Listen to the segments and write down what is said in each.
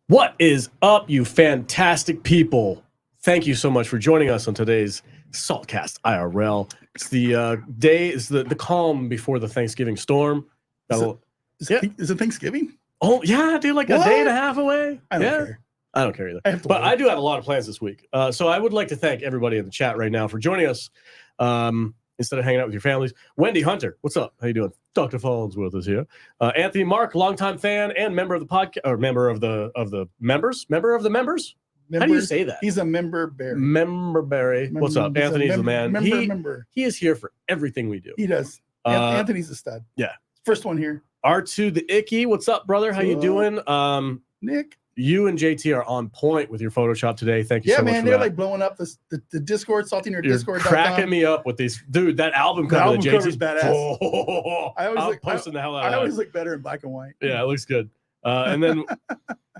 What is up, you fantastic people? Thank you so much for joining us on today's Saltcast IRL. It's the day, it's the calm before the Thanksgiving storm. Is it Thanksgiving? Oh, yeah, dude, like What? a day and a half away. I don't care. I don't care either. But I do have a lot of plans this week. So I would like to thank everybody in the chat right now for joining us. Instead of hanging out with your families. Wendy Hunter, what's up? How you doing? Dr. Farnsworth here. Anthony Mark, longtime fan and member of the podcast, or member of the members. How do you say that? He's a member bear. Member Barry. What's up? Anthony's the man. Member. He is here for everything we do. He does. Anthony's a stud. Yeah. First one here. R2 the Icky. What's up, brother? How you doing? Nick. You and JT are on point with your Photoshop today. Thank you so much. Yeah, man, they're like blowing up the Discord, salting your Discord. Cracking me up with these, dude. That album cover, the cover's badass. Oh, I always posting the hell out. I always look better in black and white. Yeah, it looks good. And then,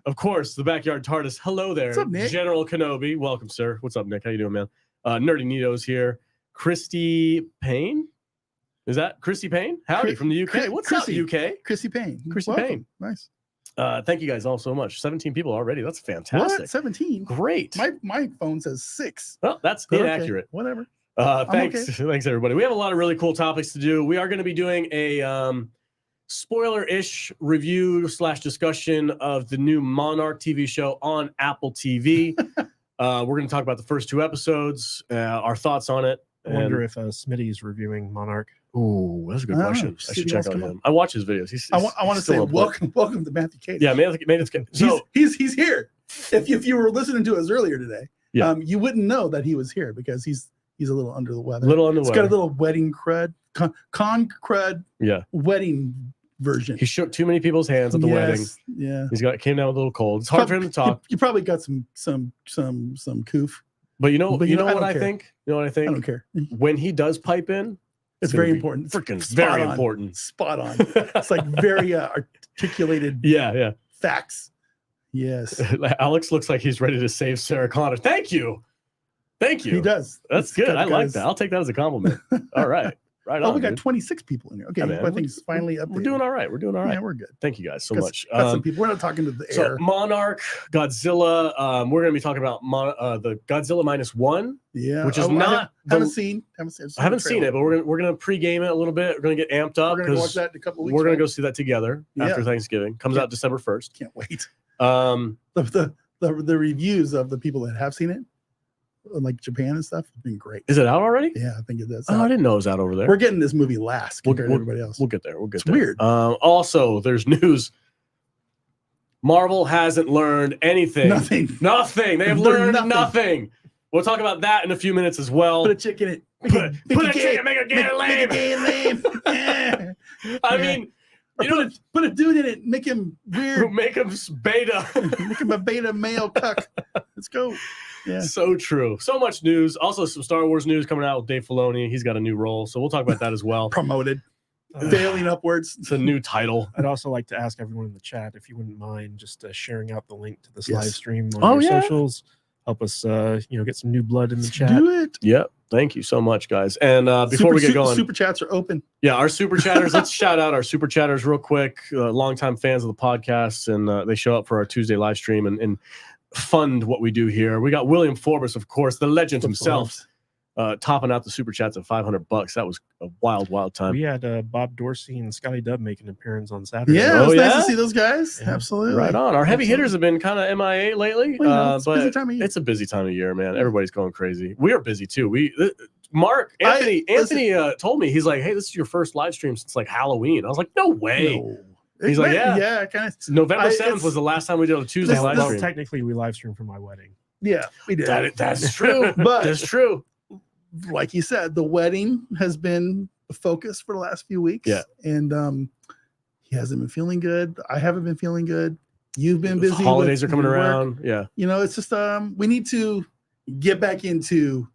of course, the backyard TARDIS. Hello there, what's up, Nick? General Kenobi. Welcome, sir. What's up, Nick? How you doing, man? Nerdy Nito's here. Christy Payne. Is that Christy Payne? Howdy from the UK. What's Chrissy, up, UK? Chrissy Payne. Chrissy Welcome. Payne. Nice. Thank you guys all so much. 17 people already. That's fantastic. What? 17? Great. My phone says 6. Well, that's inaccurate. Okay. Whatever. Thanks. Thanks, everybody. We have a lot of really cool topics to do. We are going to be doing a spoiler-ish review / discussion of the new Monarch TV show on Apple TV. We're going to talk about the first 2 episodes, our thoughts on it. I wonder if Smitty's reviewing Monarch. Oh, that's a good question. I should check out him. I watch his videos. I want to say welcome to Matthew Cady. Yeah, Matthew. So he's here. If you were listening to us earlier today, yeah. You wouldn't know that he was here because he's a little under the weather. He's got a little wedding crud, con crud. Yeah. Wedding version. He shook too many people's hands at the wedding. Yeah. Came down with a little cold. It's hard for him to talk. You probably got some coof. But you know what I think? You know what I think? I don't care. When he does pipe in, it's very important. Freaking very important. Spot on. It's like very articulated facts. Yes. Alex looks like he's ready to save Sarah Connor. Thank you. He does. That's good. I like that. I'll take that as a compliment. All right. Right on. We got 26 people in here. Okay. I think it's finally up. We're doing all right. Yeah, we're good. Thank you guys so much. Got some people. We're not talking to the air. So Monarch, Godzilla. We're going to be talking about the Godzilla -1. Yeah. Which is not. I haven't seen it, but we're gonna pregame it a little bit. We're gonna get amped up. We're gonna watch that in a couple weeks. We're gonna go see that together after Thanksgiving. Comes out December 1st. Can't wait. The reviews of the people that have seen it, like Japan and stuff, have been great. Is it out already? Yeah, I think it is. Oh, I didn't know it was out over there. We're getting this movie last compared to everybody else. We'll get there. It's weird. Also, there's news. Marvel hasn't learned anything. Nothing. They have learned nothing. We'll talk about that in a few minutes as well. Put a chick in it. Put a chick in it. Make a gay lame. I mean, put a dude in it. Make him weird. Make him beta. Make him a beta male cuck. Let's go. Yeah. So true. So much news. Also, some Star Wars news coming out with Dave Filoni. He's got a new role, so we'll talk about that as well. Promoted. Failing upwards. It's a new title. I'd also like to ask everyone in the chat if you wouldn't mind just sharing out the link to this live stream on your socials. Help us, get some new blood in the chat. Do it. Yep. Thank you so much, guys. And before we get going, super chats are open. Yeah, our super chatters. Let's shout out our super chatters real quick. Longtime fans of the podcast, and they show up for our Tuesday live stream and fund what we do here. We got William Forbes, of course, the legend himself, topping out the super chats at $500. That was a wild time. We had Bob Dorsey and Scotty Dub make an appearance on Saturday. Yeah, it was nice to see those guys. Yeah. Absolutely. Right on. Our heavy hitters have been kind of MIA lately, it's but a busy time of year. It's a busy time of year, man. Everybody's going crazy. We are busy too. Anthony told me, he's like, hey, this is your first live stream since like Halloween. I was like, no way. No. He's like, yeah, kind of. November 7th was the last time we did a Tuesday live stream. Technically, we live streamed from my wedding. Yeah, we did. That's true. But that's true. Like you said, the wedding has been the focus for the last few weeks. Yeah. And he hasn't been feeling good. I haven't been feeling good. You've been busy. Holidays are coming around. Yeah. It's just we need to get back into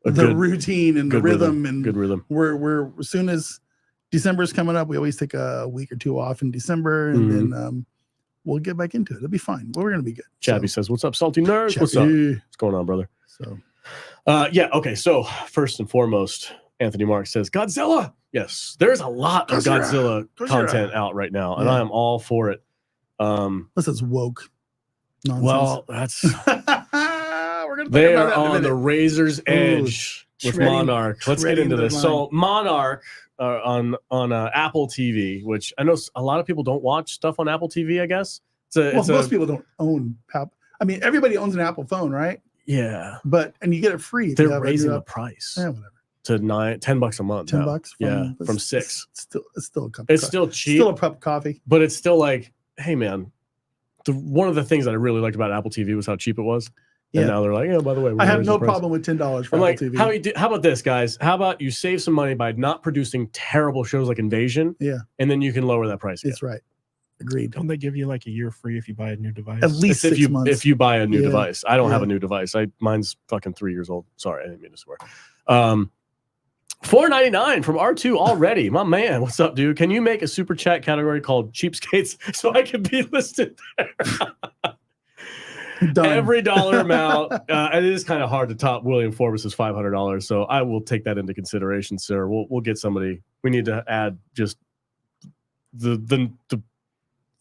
the routine and the rhythm. And good rhythm. We're as soon as December is coming up, we always take a week or two off in December, and then we'll get back into it. It'll be fine. We're gonna be good. Chabby says, "What's up, salty nerds? Chabby. What's up? What's going on, brother?" So, okay. So first and foremost, Anthony Mark says, "Godzilla." Yes, there's a lot of Godzilla content out right now, and I am all for it. This is woke. nonsense. Well, that's We're gonna they talk are about that in a on the minute. razor's edge with treading- Monarch. Let's get treading into the this. line. So Monarch on Apple TV, which I know a lot of people don't watch stuff on Apple TV. I guess Most people don't own Apple. I mean, everybody owns an Apple phone, right? yeah. And you get it free. if you They're have a raising new the price Yeah, whatever. to $10 a month. now. $10 from $6. It's still a cup. It's of still coffee. cheap, Still a cup of coffee. but it's still like, hey man, one of the things that I really liked about Apple TV was how cheap it was. Yeah. And now they're like, by the way, we're I have raising no the price. problem with $10 for I'm like, Apple TV. how about this, guys? How about you save some money by not producing terrible shows like Invasion? Yeah. And then you can lower that price. It's right. Agreed. Don't they give you like a year free if you buy a new device? At least if 6 months. if you buy a new Yeah. device. I don't have Yeah. a new device. Mine's fucking 3 years old. Sorry, I didn't mean to swear. $4.99 from R2 already. My man, what's up, dude? Can you make a super chat category called cheapskates so I can be listed there? Done. Every dollar amount. It is kind of hard to top William Forbes's $500, so I will take that into consideration, sir. We'll get somebody. We need to add just the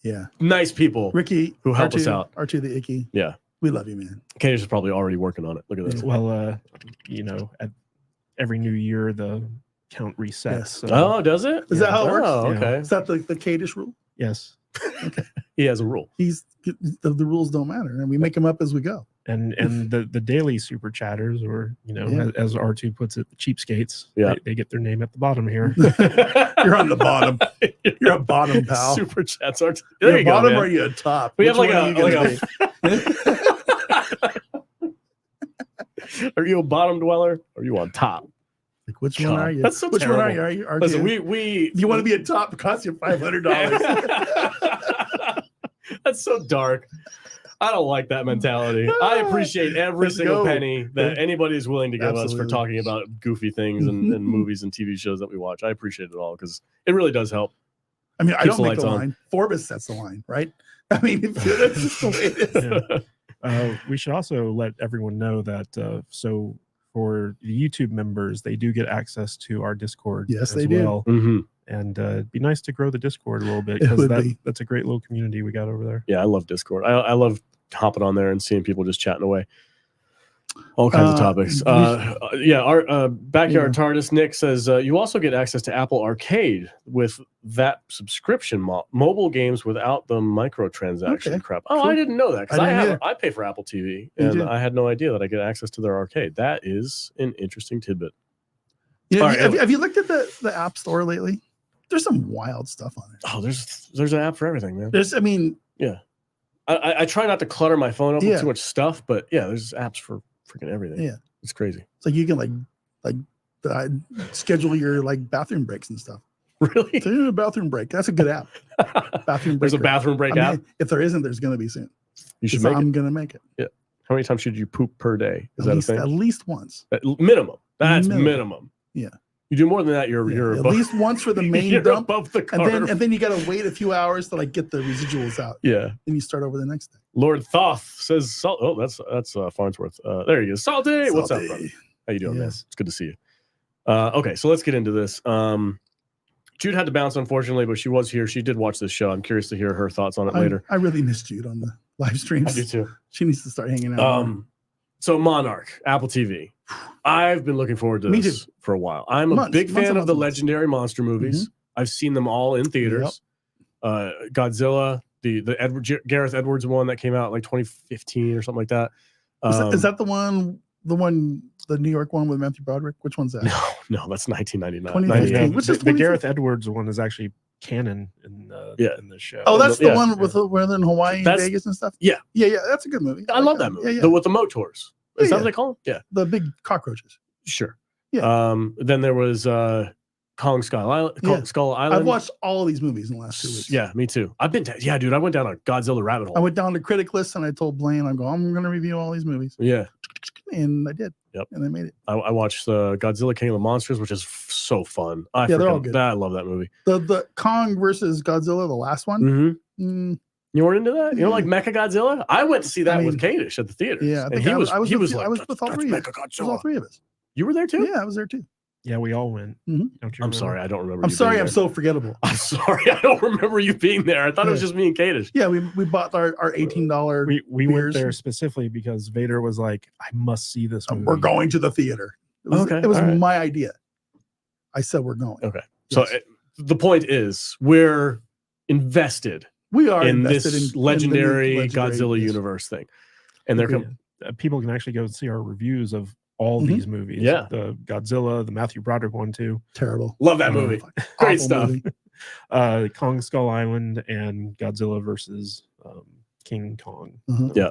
Yeah. nice people Ricky, who help R2, us out. R2 the Icky. Yeah. We love you, man. Candace is probably already working on it. Look at this. Well, at every new year the count resets. Yes. So, Oh, does it? Is that how it works? Oh, Yeah. okay. Is that the Kadish rule? yes. He has a rule. The rules don't matter, and we make them up as we go. And the daily super chatters, or Yeah. as R2 puts it, the cheapskates. Yeah. They get their name at the bottom here. You're on the bottom. You're a bottom, pal. Super chats are. You're There a you go, bottom man. or you a top? We have Which like one are you gonna be? Are you a bottom dweller or are you on top? Like, which God, one are you? that's so which one are terrible. you? Are you? Listen, R2? we If you want to be a top, it costs you $500. That's so dark. I don't like that mentality. I appreciate every Let's single go. penny that anybody is willing to give us for Absolutely. talking about goofy things and movies and TV shows that we watch. I appreciate it all because it really does help. I mean, I Keeps don't the make the lights on. line. Forbes sets the line, right? I mean, that's just the way it is. Yeah. We should also let everyone know that so for the YouTube members, they do get access to our Discord. Yes, as they do. well. Mhm. And it'd be nice to grow the Discord a little bit It because would be. that's a great little community we got over there. Yeah, I love Discord. I love hopping on there and seeing people just chatting away. All kinds of topics. Our backyard TARDIS Nick says you also get access to Apple Arcade with that subscription mobile games without the microtransaction Okay, crap. Oh, cool. I didn't know that because I didn't I pay for Apple TV You and do. I had no idea that I get access to their arcade. That is an interesting tidbit. You know, All right, have you looked at the App Store lately? There's some wild stuff on it. Oh, there's an app for everything, man. There's, I mean, I try not to clutter my phone up Yeah. with too much stuff, but yeah, there's apps for freaking everything. Yeah. It's crazy. it's like you can schedule your bathroom breaks and stuff. Really? So a bathroom break. That's a good app. Bathroom break. There's a bathroom break app. If there isn't, there's going to be soon. You should 'Cause make it. I'm going to make it. How many times should you poop per day? Is At that least, a thing? at least once. Minimum. That's Minimum. minimum. Yeah. You do more than that, you're Yeah, at above, least once for the main you're dump, above the and curve. then you got to wait a few hours to get the residuals out. Yeah. Then you start over the next day. Lord Thoth says salt. Oh, that's Farnsworth. There he is. Salty. What's up, Salty. brother? How you doing, man? Yes. It's good to see you. Okay, so let's get into this. Jude had to bounce, unfortunately, but she was here. She did watch this show. I'm curious to hear her thoughts on it later. I really miss Jude on the live I streams. do too. She needs to start hanging out. more. So Monarch, Apple TV. I've been looking forward to Me this for a while. I'm a Months, big months fan and of the months. legendary monster movies. I've seen them all in theaters. Godzilla, the Gareth Edwards one that came out like 2015 or something like that. Is that the New York one with Matthew Broderick? Which one's that? No, that's 1999. 2015. Yeah, Which the, is the 2015. Gareth Edwards one is actually canon in the show. Oh, that's the Yeah. one with where they're in Hawaii and That's- Vegas and stuff. Yeah. yeah. That's a good movie. I love that movie. Yeah, yeah. With the motors. Is that Yeah, what they call them? Yeah, the big cockroaches. sure. Yeah. Then there was Kong Skull Island. Yeah. Skull Island. I've watched all of these movies in the last 2 weeks. Yeah, me too. Dude, I went down a Godzilla rabbit hole. I went down to critic list and I told Blaine, I'm going to review all these movies, Yeah. and I did. Yep. And I made it. I watched Godzilla King of the Monsters, which is so fun. Yeah, they're all good. I love that movie. The Kong versus Godzilla, the last one. Mm-hmm. You weren't into that? You don't like Mecha Godzilla? I went to see that I with mean, Kadish at the theater. Yeah, I and think he I was was he with was you- like, I was with all "That's three of us. Mecha It was all Godzilla." three of us. You were there too? Yeah, I was there too. Yeah, we all went. Mhm. Don't you I'm remember? sorry, I don't remember. I'm you sorry, being I'm there. so forgettable. I'm sorry, I don't remember you being there. I thought it was just me and Kadish. Yeah, we bought our $18. We went beers. there specifically because Vader was like, I must see this movie. We're going to the theater. It was, Okay, it was all right. my idea. I said we're going. Okay, so Yes. the point is we're invested We are in invested this in the new legendary legendary, Godzilla yes. universe thing, and they're People can actually go see our reviews of all Mhm. these movies. Yeah. The Godzilla, the Matthew Broderick one too. Terrible. love that movie. Great Awful stuff. movie. Kong Skull Island and Godzilla versus King Kong. Mhm. Yeah.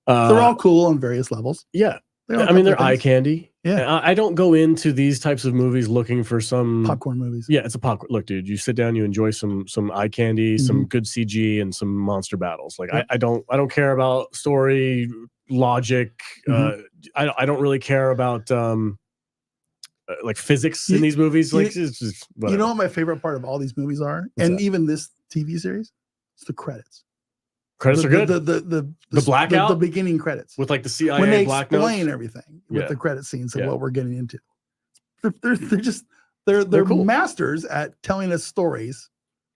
They're all cool on various levels. yeah. They all I mean, got they're their eye things. candy. Yeah. I don't go into these types of movies looking for some Popcorn movies. Yeah, it's a popcorn. Look, dude, you sit down, you enjoy some eye candy, some good CG, and some monster battles. Like Yep. I don't care about story, logic. I don't really care about like physics in these movies. Like it's just You know what my favorite part of all these movies are, What's and that? even this TV series, it's the credits. Credits are good The blackout? the beginning credits with like the CIA when they black explain notes. everything with Yeah. the credit scenes and Yeah. what we're getting into. They're cool. masters at telling us stories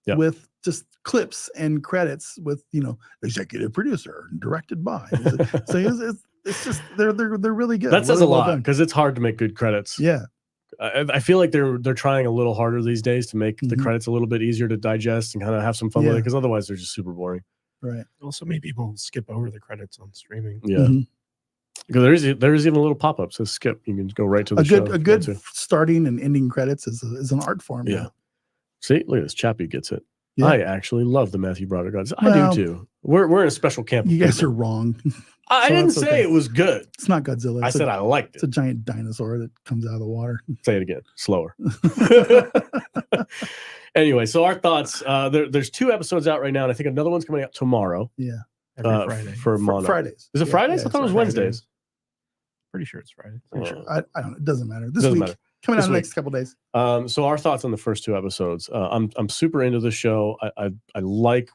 Yeah. with just clips and credits with executive producer and directed by. So it's just they're really good. That says really a well lot done. because it's hard to make good credits. Yeah. I feel like they're trying a little harder these days to make the Mhm. credits a little bit easier to digest and kind of have some fun with it Yeah. because otherwise they're just super boring. Right. Also, many people skip over the credits on streaming. Yeah. Mhm. Because there's even a little pop up says skip. You can go right to the A show. good if you want to. starting and ending credits is an art form. Yeah. See, look at this. Chappie gets it. Yeah. I actually love the Matthew Broderick Godzilla. I Well, do too. We're in a special camp. You of guys people. are wrong. I so didn't that's say okay. it was good. It's not Godzilla. I said I liked It's it. a giant dinosaur that comes out of the water. Say it again, slower. Anyway, so our thoughts. There's 2 episodes out right now, and I think another one's coming out tomorrow. Yeah. Every Friday. for Monarch. Fridays. Is it Yeah, Fridays? yeah, I thought it was it's Fridays. Wednesdays. Pretty sure it's Friday. Oh. Sure. I don't know. It doesn't matter. This Doesn't week. matter. Coming This out in the week. next couple days. So our thoughts on the first 2 episodes. I'm super into the show. I like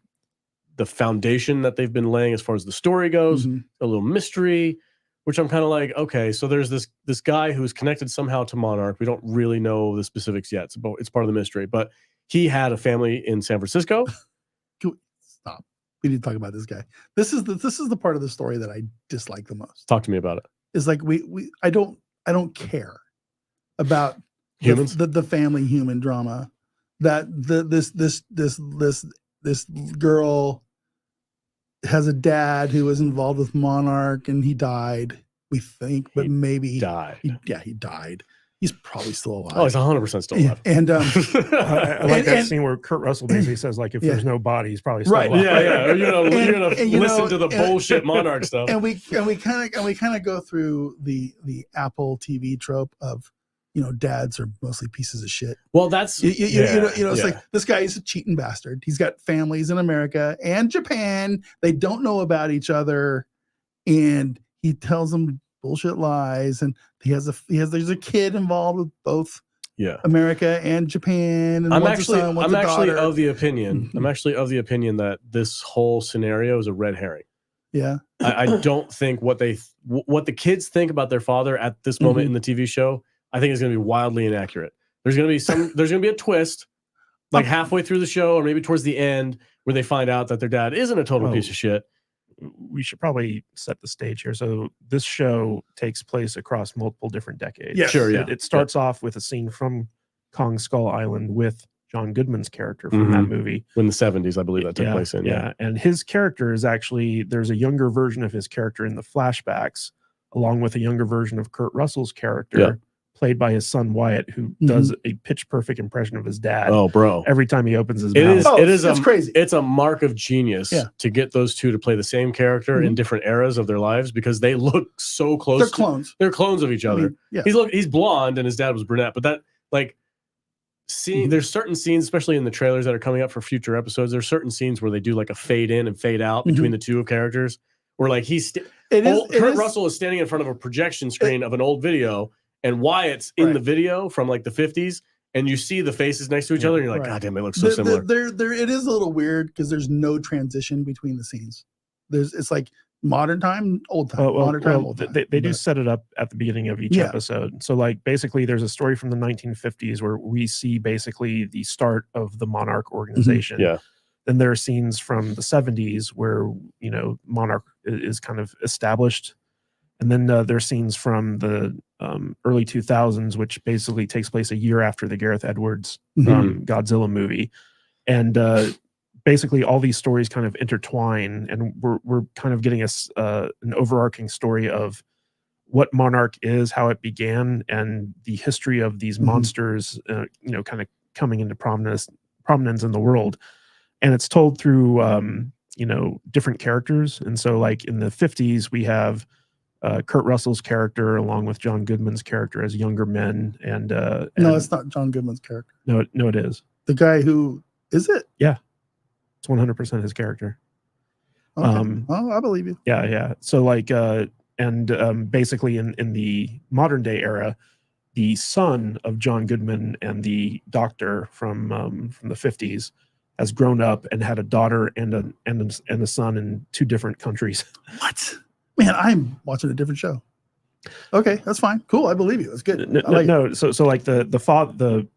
the foundation that they've been laying as far as the story goes. Mhm. A little mystery, which I'm kind of like, okay, so there's this guy who's connected somehow to Monarch. We don't really know the specifics yet. It's part of the mystery, but he had a family in San Francisco. Stop. We need to talk about this guy. This is the part of the story that I dislike the most. Talk to me about it. Is like I don't care about Humans? the family human drama that this girl has a dad who was involved with Monarch and he died, we think, but maybe Die. he died. He's probably still alive. Oh, he's 100% still alive. And I like that and- scene where Kurt Russell basically says, like, if Yeah. there's no body, he's probably still Right. alive. Yeah. You're gonna And, you listen know, to the bullshit Monarch stuff. and we kind of go through the Apple TV trope of dads are mostly pieces of shit. Well, that's It's like this guy is a cheating bastard. He's got families in America and Japan. They don't know about each other, and he tells them bullshit lies. And there's a kid involved with both America and Japan. And I'm one's a actually son, one's a daughter. of the opinion. I'm actually of the opinion that this whole scenario is a red herring. Yeah. I don't think what the kids think about their father at this moment in the TV show, I think is going to be wildly inaccurate. There's going to be a twist like halfway through the show or maybe towards the end where they find out that their dad isn't a total piece of shit. We should probably set the stage here. So this show takes place across multiple different decades. Yes. Sure, yeah. It starts off with a scene from Kong Skull Island with John Goodman's character from that movie. In the 70s, I believe that took place in. Yeah. And his character is actually, there's a younger version of his character in the flashbacks, along with a younger version of Kurt Russell's character, played by his son Wyatt, who does a pitch perfect impression of his dad. Oh, bro. Every time he opens his mouth. It's crazy. It's a mark of genius to get those two to play the same character in different eras of their lives because they look so close. They're clones. They're clones of each other. Yeah. He's blonde and his dad was brunette, but that there's certain scenes, especially in the trailers that are coming up for future episodes. There's certain scenes where they do like a fade in and fade out between the two characters, where like Kurt Russell is standing in front of a projection screen of an old video, and Wyatt's in the video from like the 50s, and you see the faces next to each other, and you're like, God damn, they look so similar. It is a little weird because there's no transition between the scenes. It's like modern time, old time, modern time, old time. They do set it up at the beginning of each episode. So like basically there's a story from the 1950s where we see basically the start of the Monarch organization. Yeah. Then there are scenes from the 70s where, you know, Monarch is kind of established. And then there are scenes from the early 2000s, which basically takes place a year after the Gareth Edwards Godzilla movie. And basically all these stories kind of intertwine, and we're kind of getting an overarching story of what Monarch is, how it began, and the history of these monsters, you know, kind of coming into prominence in the world. And it's told through, you know, different characters. And so like in the 50s, we have Kurt Russell's character along with John Goodman's character as younger men. And no, it's not John Goodman's character. No, it is. The guy who is it? Yeah. It's 100% his character. Okay. Oh, I believe you. Yeah. So like, basically in the modern day era, the son of John Goodman and the doctor from the 50s has grown up and had a daughter and a son in 2 different countries. What? Man, I'm watching a different show. Okay, that's fine. Cool. I believe you. It's good. So like the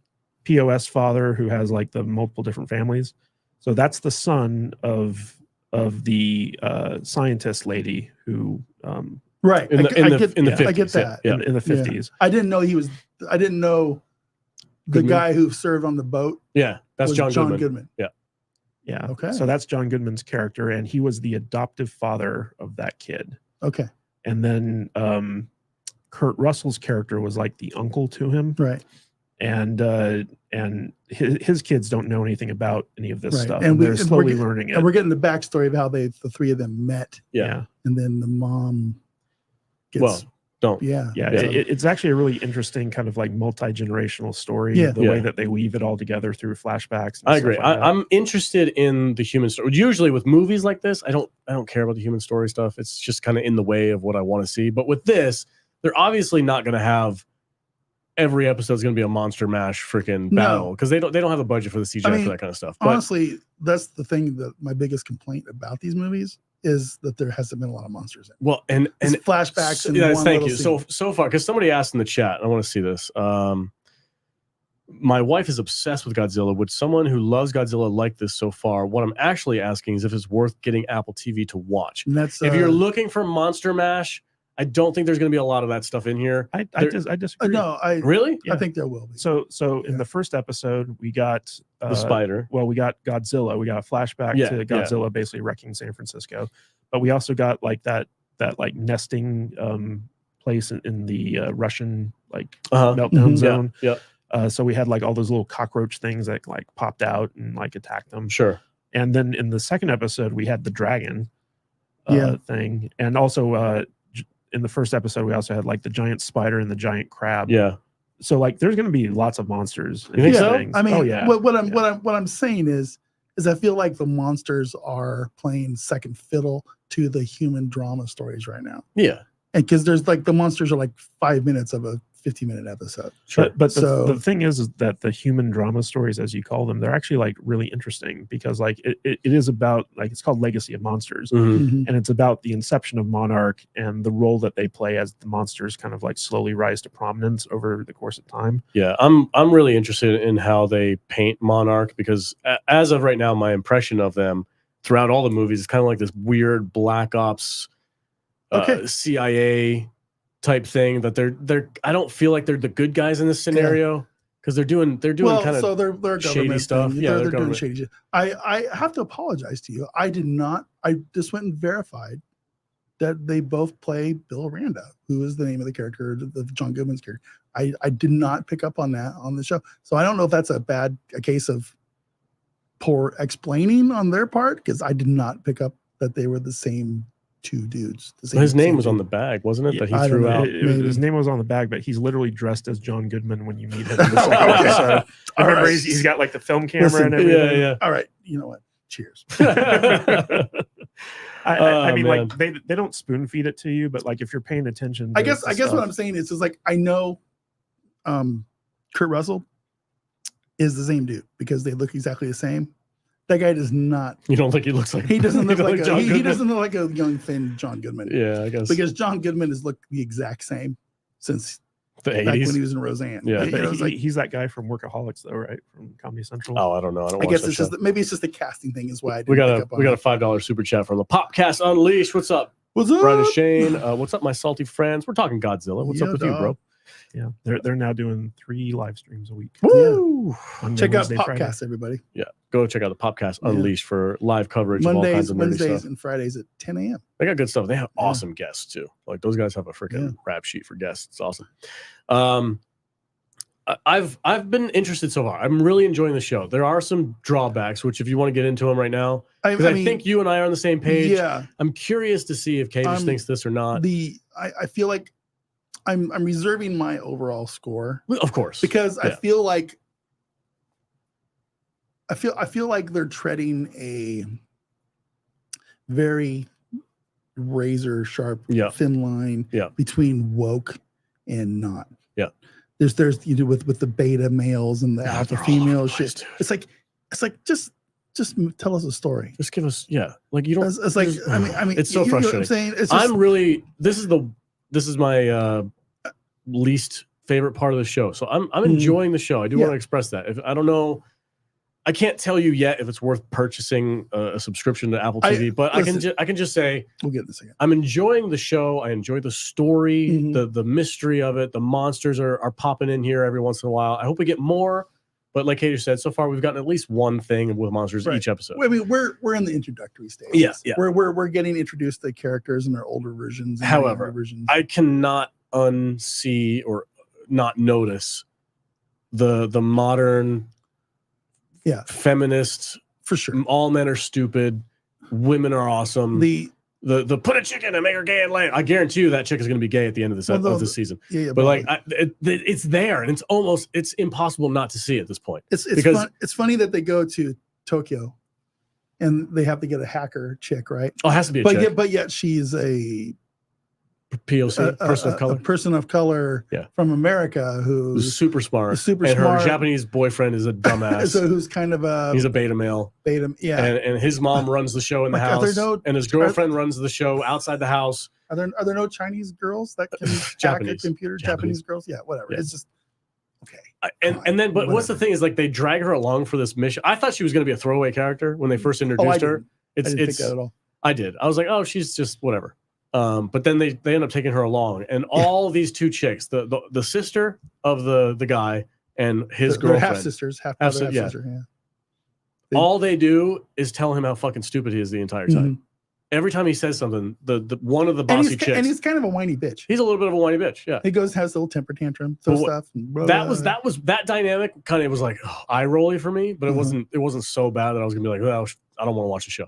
POS father who has like the multiple different families. So that's the son of the scientist lady who right in the 50s. I get that. In the 50s. Yeah. I didn't know the Goodman. guy who served on the boat. Yeah, that's John Goodman. Yeah. Okay. So that's John Goodman's character, and he was the adoptive father of that kid. Okay. And then Kurt Russell's character was like the uncle to him. Right. And his kids don't know anything about any of this stuff, and they're slowly learning it. And we're getting the backstory of how the 3 of them met. Yeah. And then the mom gets it's actually a really interesting kind of like multi-generational story. The way that they weave it all together through flashbacks. I agree. I'm interested in the human story. Usually with movies like this, I don't care about the human story stuff. It's just kind of in the way of what I want to see. But with this, they're obviously not going to have every episode is going to be a monster mash freaking battle because they don't have the budget for the CGI for that kind of stuff. But honestly, that's the thing that my biggest complaint about these movies is that there hasn't been a lot of monsters in. Well, and flashbacks. Thank you. So far, because somebody asked in the chat, I want to see this. My wife is obsessed with Godzilla. Would someone who loves Godzilla like this so far? What I'm actually asking is if it's worth getting Apple TV to watch. And that's if you're looking for Monster Mash, I don't think there's going to be a lot of that stuff in here. I disagree. No, really? I think there will be. So in the first episode, we got the spider. Well, we got Godzilla. We got a flashback to Godzilla basically wrecking San Francisco, but we also got like that like nesting place in the Russian like meltdown zone. Yeah. So we had like all those little cockroach things that like popped out and like attacked them. Sure. And then in the second episode, we had the dragon thing, and also in the first episode, we also had like the giant spider and the giant crab. Yeah. So like, there's going to be lots of monsters. You think so? I mean, what I'm saying is I feel like the monsters are playing second fiddle to the human drama stories right now. Yeah. And because there's like the monsters are like 5 minutes of a 15-minute episode. Sure. But the thing is that the human drama stories, as you call them, they're actually like really interesting because like it is about like, it's called Legacy of Monsters. And it's about the inception of Monarch and the role that they play as the monsters kind of like slowly rise to prominence over the course of time. Yeah. I'm really interested in how they paint Monarch because as of right now, my impression of them throughout all the movies is kind of like this weird black ops CIA type thing that they're I don't feel like they're the good guys in this scenario because they're doing kind of they're shady stuff. Yeah, they're doing shady shit. I have to apologize to you. I just went and verified that they both play Bill Randa, who is the name of the character, the John Goodman's character. I did not pick up on that on the show. So I don't know if that's a case of poor explaining on their part because I did not pick up that they were the same 2 dudes. His name was on the bag, wasn't it? That he threw out. His name was on the bag, but he's literally dressed as John Goodman when you meet him. In the second episode. I remember he's got like the film camera and everything. Yeah. All right. You know what? Cheers. I mean, like they don't spoon feed it to you, but like if you're paying attention, I guess what I'm saying is like I know Kurt Russell is the same dude because they look exactly the same. That guy does not. You don't think he looks like? He doesn't look like John he Goodman? doesn't look like a young thin John Goodman. Yeah, I guess Because John Goodman has looked the exact same since the back when he 80s. was in Roseanne. Yeah, You know, it's like, He's that guy from Workaholics, though, right? From Comedy Central. Oh, I don't know. I don't. I watch guess that it's show. just maybe it's just the casting thing is why I didn't We got pick a up on we got a it. $5 super chat from the Popcast Unleashed. What's up, What's up? Brian and Shane? What's up, my salty friends? We're talking Godzilla. What's Yeah, up with you, bro? Yeah, they're now doing 3 live streams a week. Woo! Monday, Check out Wednesday, Friday. Popcast, everybody. Yeah, go check out the Popcast Yeah. Unleashed for live coverage of all kinds Mondays, of nerdy Wednesdays, stuff. and Fridays at 10 a.m. They got good stuff. They have Yeah. awesome guests too. Like those guys have a freaking Yeah. rap sheet for guests. It's awesome. I've been interested so far. I'm really enjoying the show. There are some drawbacks, which if you want to get into them right now, because I mean, think you and I are on the same page. yeah. I'm curious to see if Kay just thinks this or not. I feel like I'm reserving my overall score Of course, because I Yeah. feel like they're treading a very razor sharp Yeah. thin line Yeah. between woke and not. Yeah. There's you do with the beta males and the Yeah, alpha they're all over female the shit. place, dude. It's like just tell us a story. Just give us, like you don't. It's like I mean it's so you know what frustrating. I'm saying? It's just, I'm really. This is my least favorite part of the show. So I'm enjoying the show. I do Yeah. want to express that. If I don't know, I can't tell you yet if it's worth purchasing a subscription to Apple TV. But I can just say we'll get in a second. I'm enjoying the show. I enjoy the story, Mhm. the mystery of it. The monsters are popping in here every once in a while. I hope we get more. But like Katie said, so far we've gotten at least one thing with monsters Right. each episode. I mean, we're in the introductory stage. Yeah, yeah. We're getting introduced to characters in their older versions. And However, younger versions. I cannot unsee or not notice the modern feminist, for sure. all men are stupid, women are awesome. The put a chick in and make her gay and lay. I guarantee you that chick is going to be gay at the end of this of this season. yeah, But like, it's there, and it's impossible not to see at this point. it's funny that they go to Tokyo, and they have to get a hacker chick, right? Oh, it has to be a chick. But yet she's a POC, person of color. a person of color Yeah. from America Who's super smart. super and smart. her Japanese boyfriend is a dumbass. so who's kind of a He's a beta male. yeah. And his mom runs the show in the Like, are there house, and his girlfriend runs the show outside the house. Are there no Chinese girls that can hack a Japanese. computer? Japanese girls? Yeah, whatever. Yeah. It's just okay. And then, but what's the thing is like they drag her along for this mission. I thought she was going to be a throwaway character when they first introduced her. I didn't think that at all. I did. I was like, oh, she's just whatever. But then they end up taking her along, and all these two chicks, the sister of the guy and his They're girlfriend, half sisters, half brother, half yeah. sister. Yeah. all they do is tell him how fucking stupid he is the entire time. Mhm. Every time he says something, the one of the And bossy chicks, he's kind of a whiny bitch. he's a little bit of a whiny bitch. Yeah. He goes, has a little temper tantrum, But stuff. And blah, That blah, was that dynamic kind of was like eye rolly for me, but Mhm. it wasn't so bad that I was gonna be like, oh, I don't want to watch the show.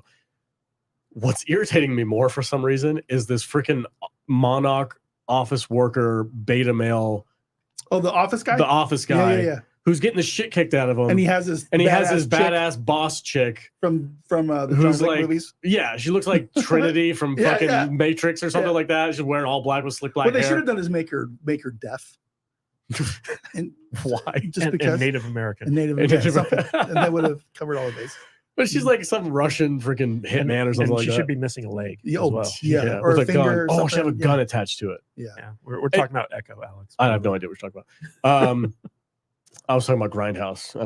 What's irritating me more for some reason is this freaking Monarch office worker beta male, Oh, the office guy. the office guy, Yeah. who's getting the shit kicked out of him, And he has this. his chick badass boss chick from the who's John Wick like- movies. Yeah, she looks like Trinity from Yeah, fucking yeah. Matrix or something Yeah. like that. She's wearing all black with slick black What they should hair. have done is make her deaf. And Why? just and because Native American. and Native And American, Native- something, and that would have covered all of these. But she's like some Russian freaking hitman or something and like she that. should be missing a leg Yeah, as well. yeah. Or with a a gun. finger or Oh, she have a something, gun attached to it. Yeah. Yeah, we're talking about Echo, Alex. I have no idea what you're talking about. I was talking about Grindhouse.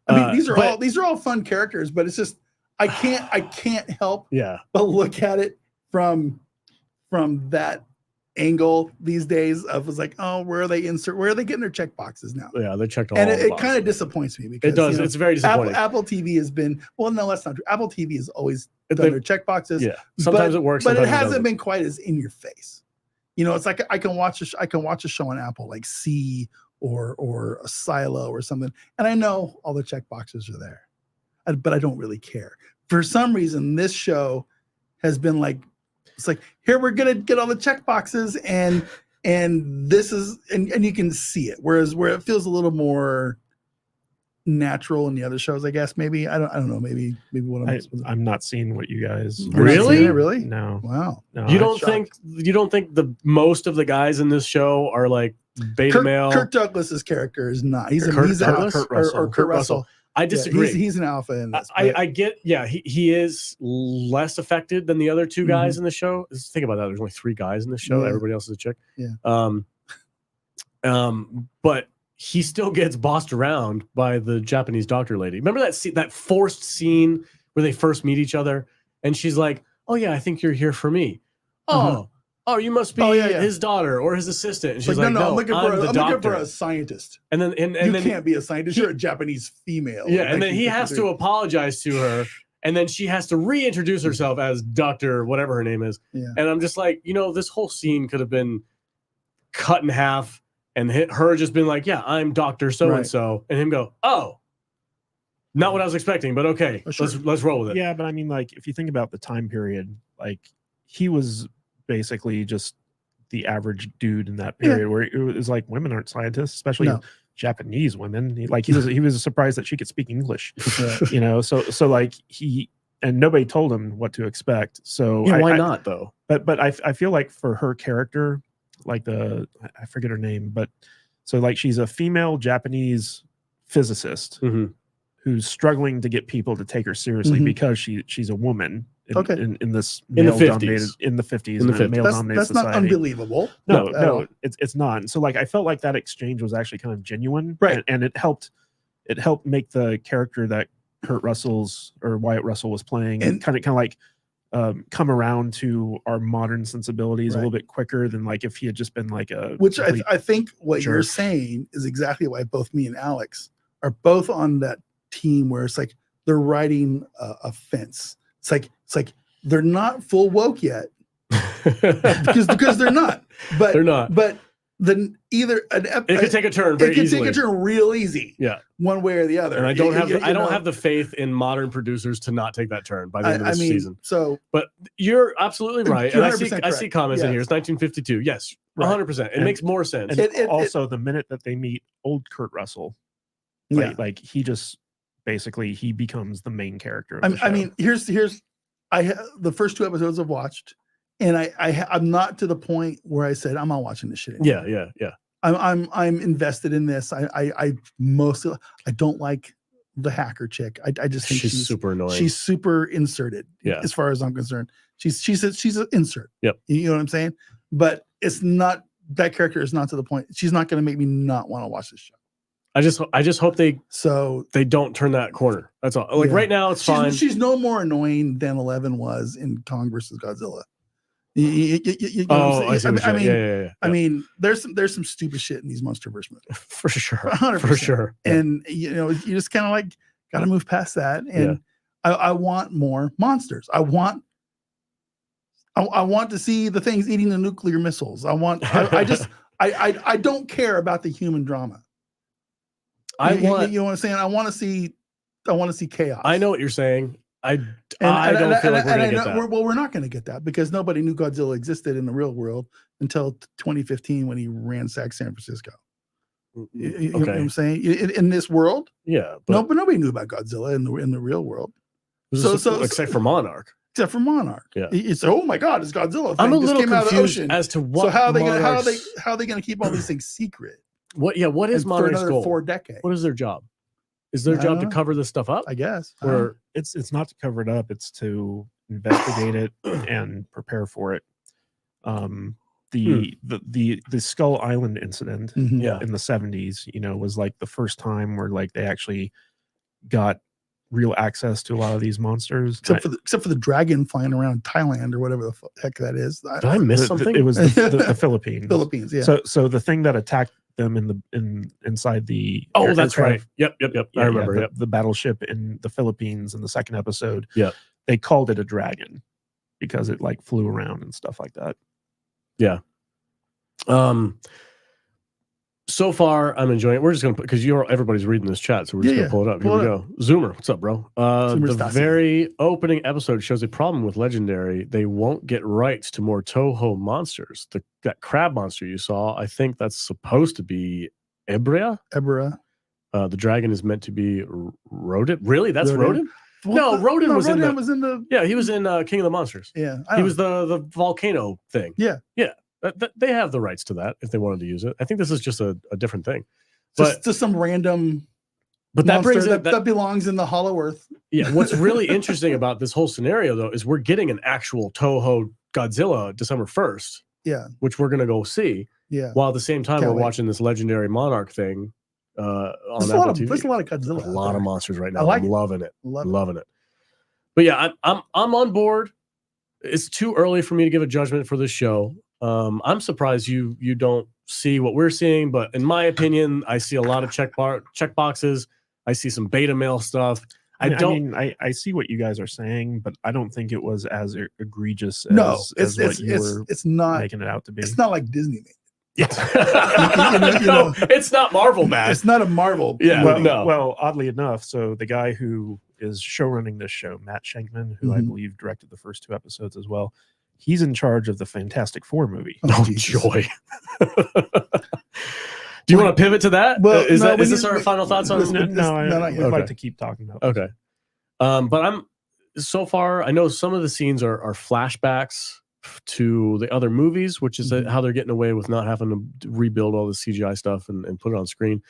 I mean, but- these are all fun characters, but it's just I can't help Yeah, but look at it from that angle these days of was like, oh, where are they getting their check boxes now? yeah, they checked all. And the it boxes. kind of disappoints me because It does. you know, It's very disappointing. Apple TV has been no, that's not true. Apple TV has always They- done their check boxes. Yeah, sometimes it works, but it sometimes hasn't doesn't. been quite as in your face. You know, it's like I can watch a show on Apple like C or a Silo or something, and I know all the check boxes are there, but I don't really care. For some reason, this show has been like, it's like, here we're gonna get all the check boxes, and this is and you can see it. Whereas where it feels a little more natural in the other shows, I guess maybe I don't know maybe what I'm not seeing what you guys You're not Really? seeing it, really. No, Wow. no. You I- don't think the most of the guys in this show are like beta male? Kirk Douglas's character is not. He's Kurt he's Douglas? Kurt Russell. Russell. I disagree. He's an alpha in this. I get, he is less affected than the other two guys in the show. Think about that. There's only 3 guys in the show. Yeah. Everybody else is a chick. Yeah. But he still gets bossed around by the Japanese doctor lady. Remember that forced scene where they first meet each other, and she's like, "Oh yeah, I think you're here for me." Oh, you must be his daughter or his assistant. And she's like, "No, I'm looking for a scientist." And then you can't be a scientist. You're a Japanese female. Yeah, and then he has to apologize to her, and then she has to reintroduce herself as Dr. whatever her name is. Yeah. And I'm just like, this whole scene could have been cut in half, and her just been like, "Yeah, I'm Dr. So-and-so," and him go, "Oh, not what I was expecting, but okay, let's roll with it." Yeah, but I mean, like, if you think about the time period, like, he was basically just the average dude in that period where it was like, women aren't scientists, especially Japanese women. He was surprised that she could speak English, so like and nobody told him what to expect. So why not though? But I feel like for her character, like I forget her name, but so like she's a female Japanese physicist who's struggling to get people to take her seriously because she's a woman in this male dominated in the 50s male dominated that's society. Not unbelievable. No, it's not. And so like I felt like that exchange was actually kind of genuine, right? And it helped make the character that Wyatt Russell was playing and kind of like come around to our modern sensibilities a little bit quicker than like if he had just been like I think what you're saying is exactly why both me and Alex are both on that team where it's like they're riding a fence. It's like they're not full woke yet because they're not. But they're not. But then it could take a turn very easily. Take a turn real easy. Yeah, one way or the other. And I don't have the faith in modern producers to not take that turn by the end of this season. So, but you're absolutely right. And I see comments in here. Yes. It's 1952. Yes, 100%. It makes more sense. And also, the minute that they meet old Kurt Russell, like he just basically he becomes the main character of the show. I mean, here's the first 2 episodes I've watched, and I'm not to the point where I said I'm not watching this shit anymore. Yeah. I'm invested in this. I don't like the hacker chick. I just think she's super annoying. She's super inserted. Yeah. As far as I'm concerned, she's an insert. Yep. You know what I'm saying? But it's not, that character is not to the point. She's not going to make me not want to watch this show. I just hope they don't turn that corner. That's all. Like right now, it's fine. She's no more annoying than 11 was in Kong versus Godzilla. You know what I'm saying? I mean, there's some stupid shit in these MonsterVerse movies for sure, 100%. For sure. And you just kind of like got to move past that. And I want more monsters. I want to see the things eating the nuclear missiles. I don't care about the human drama. You know what I'm saying? I want to see chaos. I know what you're saying. I don't feel like we're going to get that. We're not going to get that because nobody knew Godzilla existed in the real world until 2015 when he ransacked San Francisco. You know what I'm saying? In this world, but nobody knew about Godzilla in the real world. So except for Monarch. Except for Monarch. Yeah. It's oh my God, it's Godzilla. I'm a little confused as to what. So how are they going to keep all these things secret? What is Monarch's goal? 4 decades. What is their job? Is their job to cover this stuff up? I guess. Or it's not to cover it up. It's to investigate it and prepare for it. The Skull Island incident in the 70s, was like the first time where like they actually got real access to a lot of these monsters. Except for the dragon flying around Thailand or whatever the heck that is. Did I miss something? It was the Philippines. Philippines, yeah. So the thing that attacked them inside the that's right. Yep. I remember. The battleship in the Philippines in the second episode. Yeah. They called it a dragon because it like flew around and stuff like that. Yeah. So far, I'm enjoying it. We're just gonna put because everybody's reading this chat, so we're just gonna pull it up. Here we go. Zoomer, what's up, bro? The very opening episode shows a problem with Legendary. They won't get rights to more Toho monsters. That crab monster you saw, I think that's supposed to be Ebria. The dragon is meant to be Rodent. Really, that's Rodent? No, Rodent was in the. Yeah, he was in King of the Monsters. Yeah, he was the volcano thing. Yeah. They have the rights to that if they wanted to use it. I think this is just a different thing. Just some random But that brings that belongs in the Hollow Earth. Yeah. What's really interesting about this whole scenario, though, is we're getting an actual Toho Godzilla December 1st. Yeah. Which we're gonna go see. Yeah. While at the same time, we're watching this legendary Monarch thing on Apple TV. There's a lot of Godzilla. A lot of monsters right now. I'm loving it. Loving it. But yeah, I'm on board. It's too early for me to give a judgment for this show. I'm surprised you don't see what we're seeing, but in my opinion, I see a lot of check boxes. I see some beta male stuff. I see what you guys are saying, but I don't think it was as egregious as what you were making it out to be. It's not like Disney made. No, it's not Marvel, man. It's not a Marvel. Yeah, well, oddly enough, so the guy who is showrunning this show, Matt Shankman, who I believe directed the first 2 episodes as well, he's in charge of the Fantastic Four movie. Oh, joy. Do you want to pivot to that? Well, is this our final thoughts on it? No, I'd like to keep talking about it. Okay. But so far, I know some of the scenes are flashbacks to the other movies, which is how they're getting away with not having to rebuild all the CGI stuff and put it on screen.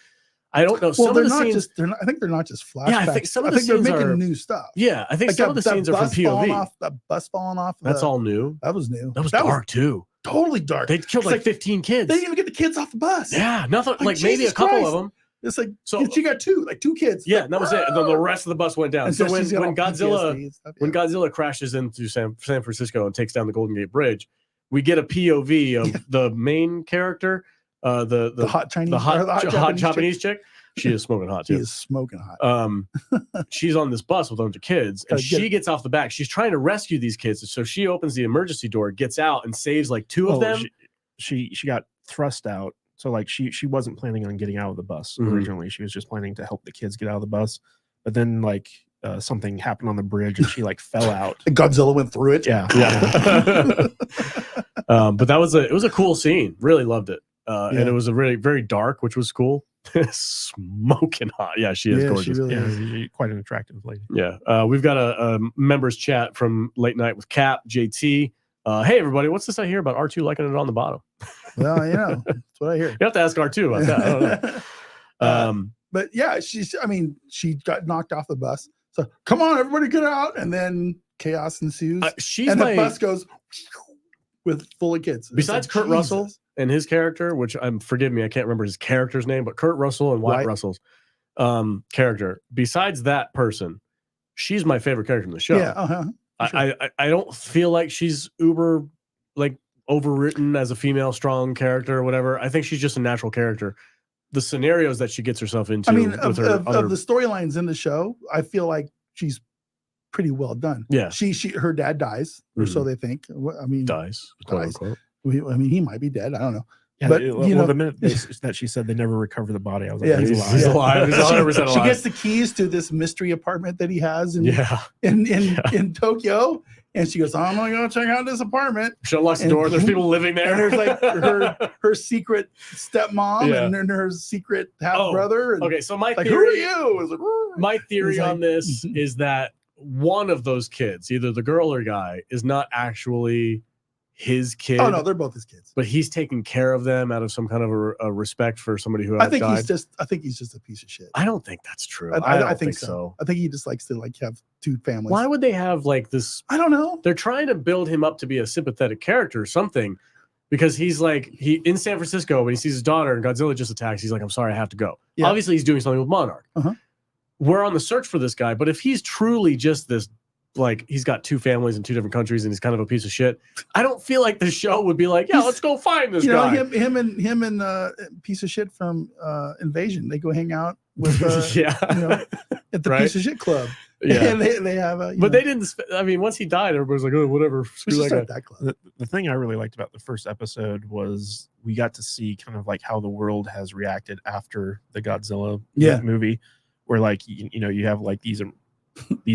I don't know. Well, some of the scenes, I think they're not just flashbacks. Yeah, I think some of the scenes they're making new stuff. Yeah, I think some of the scenes are from POV. That bus falling off. That's all new. That was new. That was dark too. Totally dark. They killed like 15 kids. They didn't even get the kids off the bus. Yeah, nothing. Like maybe a couple of them. It's like she got two kids. Yeah, and that was it. And then the rest of the bus went down. And so when Godzilla crashes into San Francisco and takes down the Golden Gate Bridge, we get a POV of the main character, the hot Japanese chick. She is smoking hot too. She is smoking hot. She's on this bus with a bunch of kids, and she gets off the back. She's trying to rescue these kids, so she opens the emergency door, gets out, and saves like 2 of them. She got thrust out. So like she wasn't planning on getting out of the bus originally. She was just planning to help the kids get out of the bus. But then like something happened on the bridge and she like fell out. And Godzilla went through it. Yeah. But it was a cool scene. Really loved it. And it was a really very dark, which was cool. Smoking hot. Yeah, she is gorgeous. She really is quite an attractive lady. Yeah. We've got a members chat from Late Night with Cap, JT. Hey everybody, what's this I hear about R2 liking it on the bottom? Well, that's what I hear. You have to ask R2 about that. I don't know. But yeah, she got knocked off the bus. So come on, everybody get out, and then chaos ensues. The bus goes with full of kids. Besides Kurt Russell and his character, which forgive me, I can't remember his character's name, but Kurt Russell and Wyatt Russell's character. Besides that person, she's my favorite character in the show. Yeah, sure. I don't feel like she's uber like overwritten as a female strong character or whatever. I think she's just a natural character. The scenarios that she gets herself into. I mean, of the storylines in the show, I feel like she's pretty well done. Yeah. Her dad dies, or so they think. I mean, dies. Quote unquote. I mean, he might be dead. I don't know. Yeah, but the minute that she said they never recover the body, I was like, he's alive. He's 100% alive. She gets the keys to this mystery apartment that he has in Tokyo, and she goes, "I'm gonna go check out this apartment." She unlocks the door. There's people living there. And there's like her secret stepmom and her secret half brother. Okay, so my theory, who are you? Like, my theory on this is that one of those kids, either the girl or guy, is not actually his kid. Oh no, they're both his kids. But he's taking care of them out of some kind of a respect for somebody who has died. I think he's just a piece of shit. I don't think that's true. I think so. I think he just likes to like have 2 families. Why would they have like this? I don't know. They're trying to build him up to be a sympathetic character or something, because he's like in San Francisco when he sees his daughter and Godzilla just attacks. He's like, "I'm sorry, I have to go." Yeah. Obviously, he's doing something with Monarch. We're on the search for this guy, but if he's truly just this. Like he's got 2 families in 2 different countries and he's kind of a piece of shit. I don't feel like the show would be like, yeah, let's go find this guy. Him and piece of shit from Invasion. They go hang out with at the piece of shit club. Yeah, and they have but they didn't. I mean, once he died, everybody's like, oh, whatever. Screw that guy. The thing I really liked about the first episode was we got to see kind of like how the world has reacted after the Godzilla movie, where like you have like these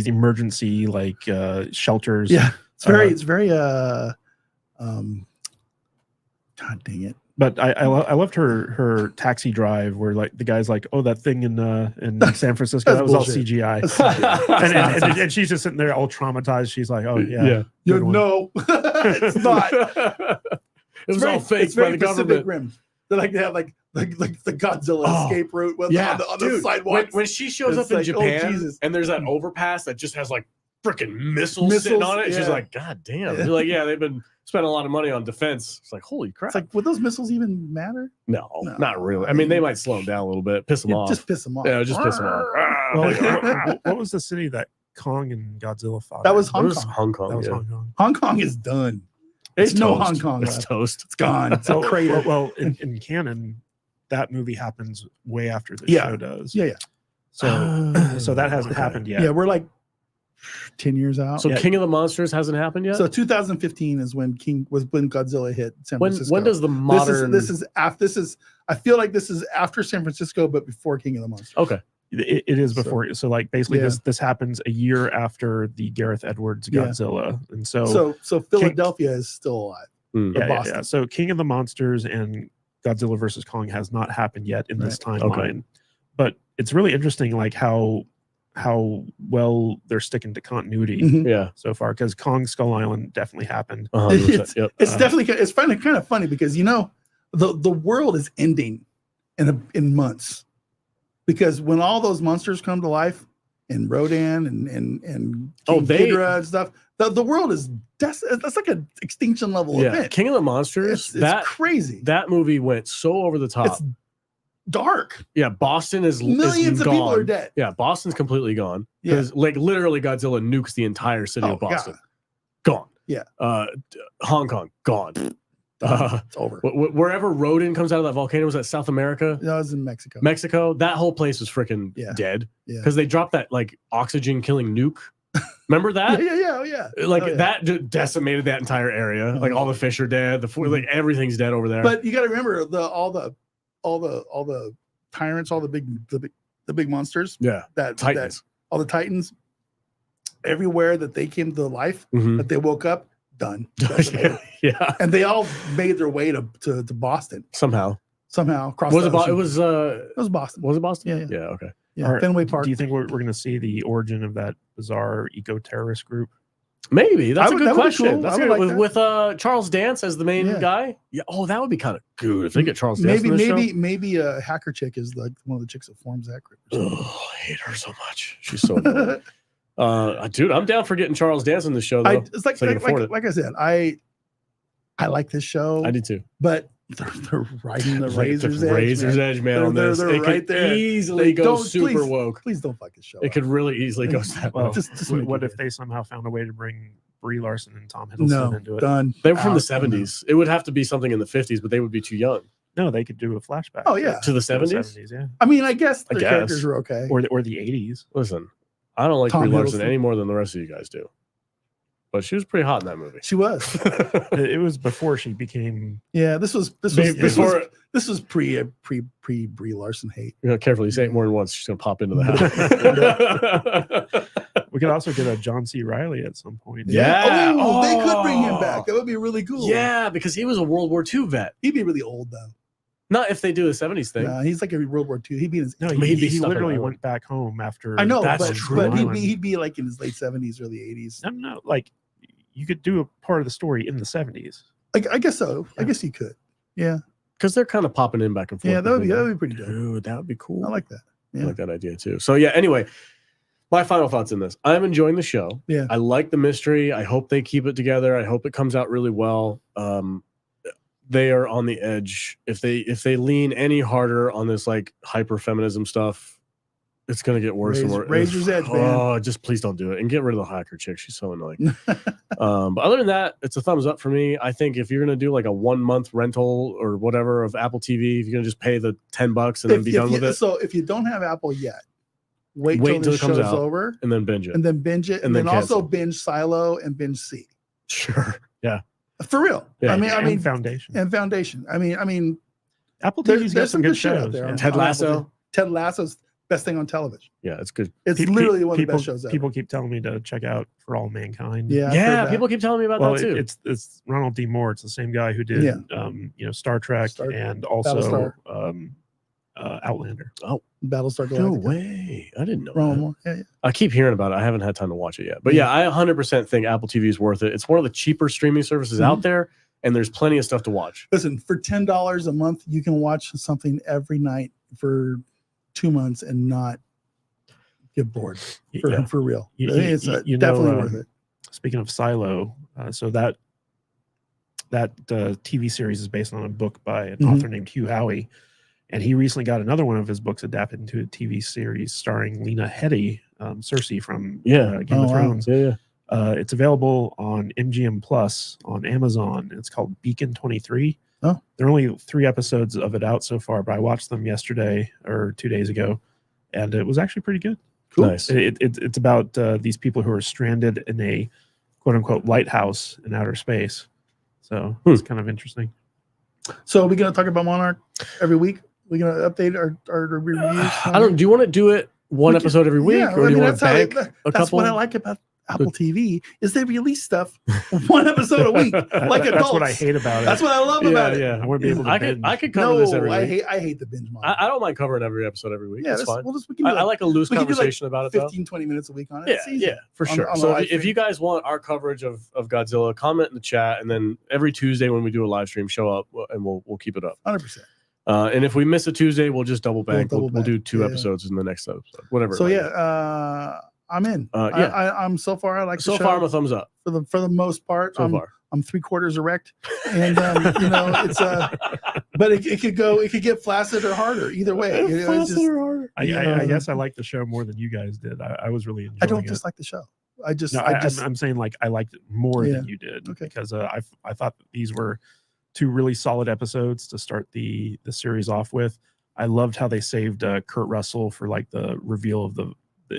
emergency like shelters. Yeah, it's very God dang it. But I loved her taxi drive where like the guy's like, oh, that thing in San Francisco, that was bullshit. All CGI. and she's just sitting there all traumatized. She's like, oh yeah. No, it's not. It was all fake by the government. Rim. They have like the Godzilla escape route on the dude, sidewalk. when she shows It's up in like, oh, Japan Jesus. and there's that overpass that just has like freaking missiles sitting on it, she's like, God damn. You're like, they've been spending a lot of money on defense. It's like, holy crap. It's like, would those missiles even matter? No, not really. I mean, they might slow them down a little bit, piss them off. Just piss them off. Yeah, just piss them off. Well, what was the city that Kong and Godzilla fought? That was in? Hong It was Kong. Hong Kong. That was yeah. Hong Kong. Hong Kong is done. There's It's no toast. Hong Kong It's left. toast. It's gone. It's a crater. Well, in canon, that movie happens way after the Yeah. show does. Yeah. So that hasn't happened yet. Yeah, we're like 10 years out. So King of the Monsters hasn't happened yet? So 2015 is when Godzilla hit San Francisco. When does the modern This is I feel like this is after San Francisco, but before King of the Monsters. Okay. It is before. So like basically Yeah. this happens a year after the Gareth Edwards Yeah. Godzilla. And so Philadelphia is still alive. yeah. So King of the Monsters and Godzilla versus Kong has not happened yet in this timeline. Okay. But it's really interesting like how well they're sticking to continuity Mhm. Yeah. so far, because Kong Skull Island definitely happened. 100%. Yep. It's definitely it's kind of funny because the world is ending in months, because when all those monsters come to life and Rodan and King Ghidorah and stuff, the world is that's like an extinction level event. King of the Monsters, It's crazy. that movie went so over the top. It's dark. Yeah, Boston is Millions of gone. people are dead. Yeah, Boston's completely gone. Yeah. Because like literally Godzilla nukes the entire city of Boston. Gone. Yeah. Hong Kong, gone. It's over. Wherever Rodan comes out of that volcano, was that South America? That was in Mexico. Mexico, that whole place was freaking dead. Yeah. Because they dropped that like oxygen killing nuke. Remember that? Yeah. That just decimated that entire area. Like all the fish are dead. Like everything's dead over there. But you got to remember all the tyrants, all the big monsters. Yeah. Titans. All the Titans. Everywhere that they came to life, that they woke up, done. Yeah. And they all made their way to Boston somehow. Across Was the it? ocean. It was Boston. Was it Boston? Yeah. Okay. Yeah. Fenway Park. Do you think we're going to see the origin of that bizarre eco-terrorist group? Maybe that's a good question. Cool. That's good. With Charles Dance as the main guy. Yeah. Oh, that would be kind of good if they get Charles Dance. Maybe a hacker chick is like one of the chicks that forms that group. Oh, I hate her so much. She's so annoying. Dude, I'm down for getting Charles Dance in the show though. It's like I said, I like this show. I do too. But they're riding the razor's edge. Razor's edge, man. On this, they're it right could there. easily go super woke. Please don't fuck this show. It could really easily go. Well, just what if they somehow found a way to bring Brie Larson and Tom Hiddleston into it? Done. They were from the 70s. It would have to be something in the 50s, but they would be too young. No, they could do a flashback. Oh yeah, to the 70s. Yeah. I mean, I guess the characters are okay. Or the 80s. Listen, I don't like Brie Larson any more than the rest of you guys do. But she was pretty hot in that movie. She was. It was before she became. Yeah, this was pre Brie Larson hate. You know, carefully, you say it more than once, she's gonna pop into the house. We could also get a John C. Reilly at some point. Yeah. Oh, they could bring him back. That would be really cool. Yeah, because he was a World War II vet. He'd be really old though. Not if they do the 70s thing. Nah, he's like a World War II. He'd be in his. No, he'd be he stuck literally around. went back home after. I know, That's but, true. but he'd be like in his late 70s, early 80s. No, like you could do a part of the story in the 70s. I guess so. I guess you could. Yeah. Because they're kind of popping in back and forth. Yeah, that would be pretty good. Dude, that would be cool. I like that. Yeah. I like that idea too. So yeah, anyway, my final thoughts in this. I'm enjoying the show. Yeah. I like the mystery. I hope they keep it together. I hope it comes out really well. They are on the edge. If they lean any harder on this like hyper feminism stuff, it's gonna get worse and worse. Razor's edge, man. Oh, just please don't do it and get rid of the hacker chick. She's so annoying. But other than that, it's a thumbs up for me. I think if you're gonna do like a 1 month rental or whatever of Apple TV, if you're gonna just pay the $10 and then be done with it. So if you don't have Apple yet, wait till till the it comes show's out over and then binge it. and then binge it, and then also binge Silo and binge C. Sure. Yeah. For real. Yeah. I mean, Foundation. And Foundation. I mean, Apple TV's got some good shit out shows. there. And Ted Lasso. Ted Lasso's best thing on television. Yeah, it's good. It's literally one of the best shows ever. People keep telling me to check out For All Mankind. Yeah, Yeah, people keep telling me about that too. It's Ronald D. Moore. It's the same guy who did Star Trek and also Outlander. Oh, Battlestar Galactica. no way! I didn't know. Ronald That. Moore. Yeah. I keep hearing about it. I haven't had time to watch it yet. But yeah, I 100% think Apple TV is worth it. It's one of the cheaper streaming services out there, and there's plenty of stuff to watch. Listen, for $10 a month, you can watch something every night for 2 months and not get bored. For real, it's definitely worth it. Speaking of Silo, so that TV series is based on a book by an author named Hugh Howey, and he recently got another one of his books adapted into a TV series starring Lena Headey, Cersei from Game of Thrones. Yeah. It's available on MGM Plus on Amazon. It's called Beacon 23. Oh, there are only 3 episodes of it out so far, but I watched them yesterday or 2 days ago, and it was actually pretty good. cool. Nice. It's about these people who are stranded in a quote unquote lighthouse in outer space. So it's kind of interesting. So are we going to talk about Monarch every week? We're going to update our reviews. I don't. Do you want to do it one episode every week, or do you want to bank a couple? That's what I like about Apple TV is they release stuff 1 episode a week, like adults. That's what I hate about it. That's what I love about it. I want to be able to binge. I could cover this every week. I hate the binge model. I don't mind covering every episode every week. Yeah, that's fine. We can do I like a loose conversation about it, 15-20 minutes a week on it. Yeah, for sure. So if you guys want our coverage of Godzilla, comment in the chat, and then every Tuesday when we do a live stream, show up, and we'll keep it up. 100%. And if we miss a Tuesday, we'll just double bank. We'll do 2 yeah. episodes in the next episode, whatever. So I'm in. I'm so far. I like so far. I'm a thumbs up for the most part. So far, I'm 3/4 erect, and it's but it could go. It could get flaccid or harder. Either way, I guess I like the show more than you guys did. I was really enjoying it. I don't dislike the show. I'm saying like I liked it more than you did because I thought that these were 2 really solid episodes to start the series off with. I loved how they saved Kurt Russell for like the reveal of the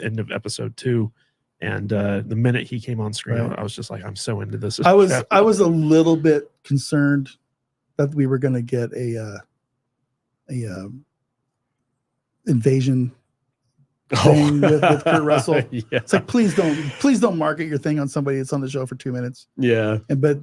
end of episode 2, and the minute he came on screen, I was just like, I'm so into this. I was a little bit concerned that we were going to get a invasion thing with Kurt Russell. Yeah. It's like, please don't market your thing on somebody that's on the show for 2 minutes. Yeah, but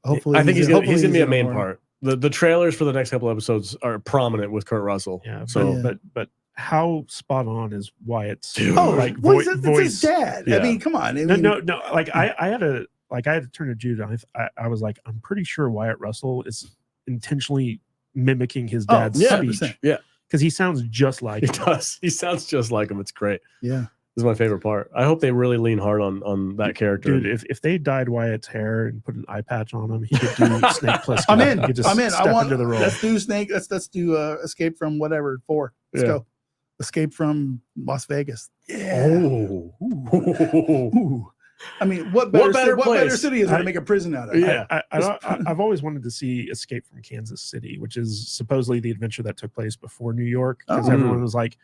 hopefully I think he's gonna be a main part. The trailers for the next couple episodes are prominent with Kurt Russell. Yeah, so but how spot on is Wyatt's voice? It's his dad. Yeah. I mean, come on. No. Like I had to turn to Jude. I was like, I'm pretty sure Wyatt Russell is intentionally mimicking his dad's speech. 100%. Yeah, because he sounds just like him. Does. He sounds just like him. It's great. Yeah, this is my favorite part. I hope they really lean hard on that character. Dude, if they dyed Wyatt's hair and put an eye patch on him, he could do Snake Plissken. I'm in. I'm in. I want into the role. Let's do Snake. Let's do Escape from whatever 4. Let's go. Escape from Las Vegas. Yeah. Oh. Ooh. I mean, what better city is going to make a prison out of? Yeah. I've always wanted to see Escape from Kansas City, which is supposedly the adventure that took place before New York, because everyone was like,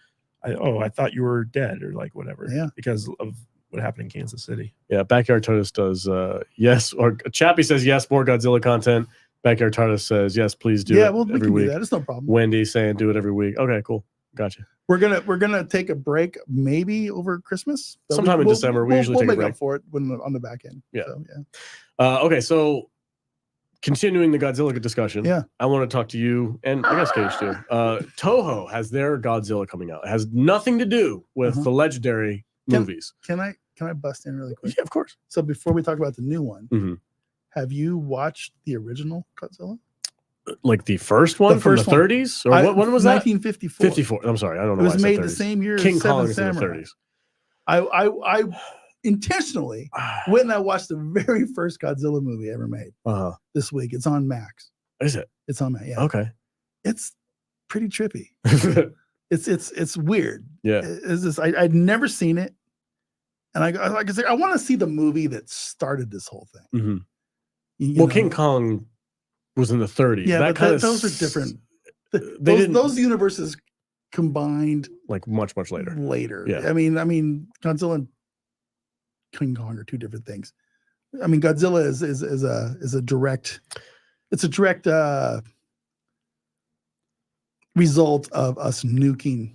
I thought you were dead or like whatever. Yeah. Because of what happened in Kansas City. Yeah. Backyard Tortoise does yes, or Chappie says yes, more Godzilla content. Backyard Tortoise says yes, please do. Yeah, it well, we every can week. do that. It's no problem. Wendy saying do it every week. Okay, cool. Gotcha. We're gonna take a break maybe over Christmas. Sometime in December. We usually take a break up for it on the back end. Yeah. So, yeah. Okay, so continuing the Godzilla discussion. Yeah. I want to talk to you and I guess Cage too. Toho has their Godzilla coming out. It has nothing to do with the legendary movies. Can I bust in really quick? Yeah, of course. So before we talk about the new one, Mm-hmm. have you watched the original Godzilla? Like the first one from the 30s? Or when was that? 1954. 54. I'm sorry. I don't know. It was made 30s. the same year King as Kong Seven is in the Samurai. 30s. I intentionally went and I watched the very first Godzilla movie ever made this week. It's on Max. Is it? It's on Max. Yeah. Okay. It's pretty trippy. It's weird. Yeah. I'd never seen it. And I want to see the movie that started this whole thing. Mm-hmm. You well, know? King Kong was in the 30s. Yeah, that but those are different. Those universes combined like much later. Yeah. I mean, Godzilla and King Kong are 2 different things. I mean, Godzilla is a direct result of us nuking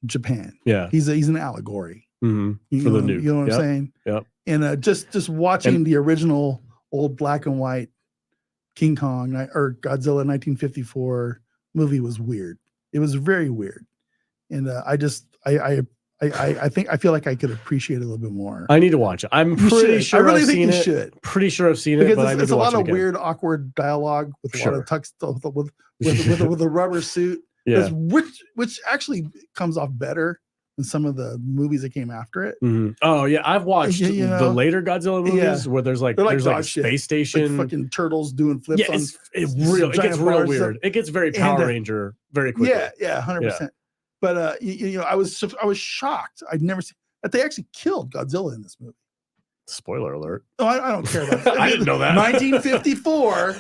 Japan. Yeah. He's an allegory. Mm-hmm. For the nuke. You know what I'm saying? Yep. And just watching the original old black and white King Kong or Godzilla 1954 movie was weird. It was very weird. And I I feel like I could appreciate it a little bit more. I need to watch it. I'm You pretty should. sure I really I've think seen you it. should. Pretty sure I've seen it, Because but I need it's to a watch lot it of again. weird, awkward dialogue with a lot Sure. of text with a rubber suit. Yeah. Which actually comes off better than some of the movies that came after it. Mhm. Oh yeah, I've watched You the know? later Godzilla movies where there's like They're like there's like dog a shit. space station. Like fucking turtles doing flips Yeah, on. it's real. It giant gets real bars weird. up. It gets very And, Power Ranger very quickly. Yeah, 100%. But you know, I was shocked. I'd never seen that they actually killed Godzilla in this movie. Spoiler alert. Oh, I don't care about that. I didn't know that. 1954.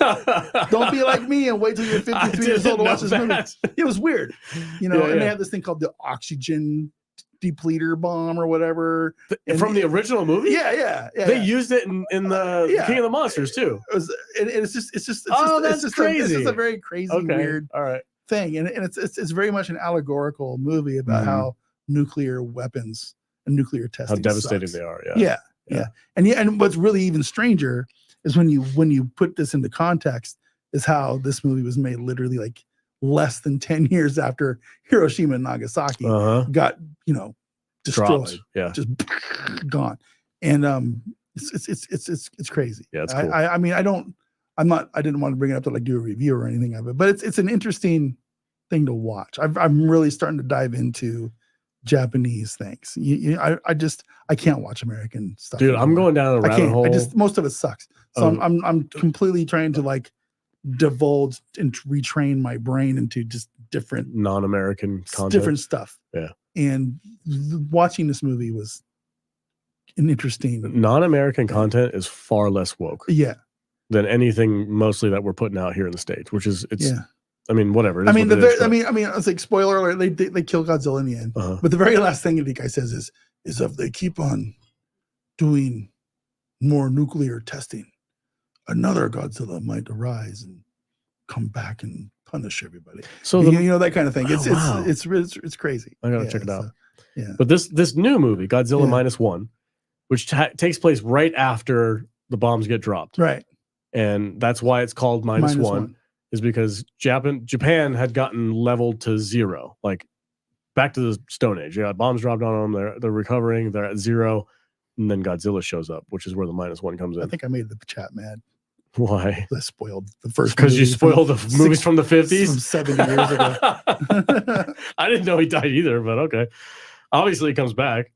Don't be like me and wait till you're 53 years old to watch this movie. It was weird, you know. Yeah, and they had this thing called the oxygen depleter bomb or whatever. And From the original movie? Yeah. They used it in the King of the Monsters too. It's just crazy. A very crazy, weird All right. thing, and it's very much an allegorical movie about how nuclear weapons and nuclear testing How devastating sucks. they are. Yeah. And what's really even stranger is when you put this into context is how this movie was made literally like less than 10 years after Hiroshima and Nagasaki got, you know, destroyed. Yeah. Just gone. And it's crazy. Yeah, it's cool. I mean, I didn't want to bring it up to like do a review or anything of it, but it's an interesting thing to watch. I'm really starting to dive into Japanese things. I can't watch American stuff. Dude, I'm going down a rabbit hole. Most of it sucks. So I'm completely trying to like divulge and retrain my brain into just different non-American content. Different stuff. Yeah. And watching this movie was an interesting non-American content is far less woke. Yeah. Than anything mostly that we're putting out here in the States, which is I mean, whatever. I mean, I was like, spoiler alert, they kill Godzilla in the end. But the very last thing the guy says is if they keep on doing more nuclear testing, another Godzilla might arise and come back and punish everybody. So you know that kind of thing. It's crazy. I gotta check it out. Yeah. But this new movie, Godzilla -1, which takes place right after the bombs get dropped, right? And that's why it's called -1. Is because Japan had gotten leveled to 0, like back to the Stone Age. Yeah, bombs dropped on them. They're recovering. They're at 0, and then Godzilla shows up, which is where the -1 comes in. I think I made the chat mad. Why? I spoiled the first. Because you spoiled the movies from the 50s, from 70 years ago. I didn't know he died either, but okay. Obviously, he comes back.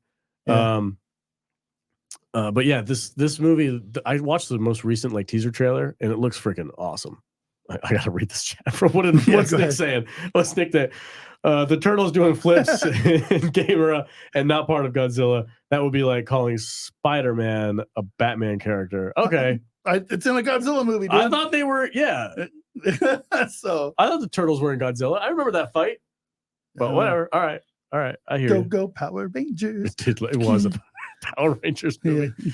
Yeah. But yeah, this movie, I watched the most recent like teaser trailer, and it looks freaking awesome. I gotta read this chat from what's Nick saying? What's Nick that the turtle's doing flips in Gamera and not part of Godzilla? That would be like calling Spider-Man a Batman character. Okay. It's in a Godzilla movie, dude. I thought they were, So I thought the turtles were in Godzilla. I remember that fight. But whatever. All right. I hear you. Go Power Rangers. It was a Power Rangers movie.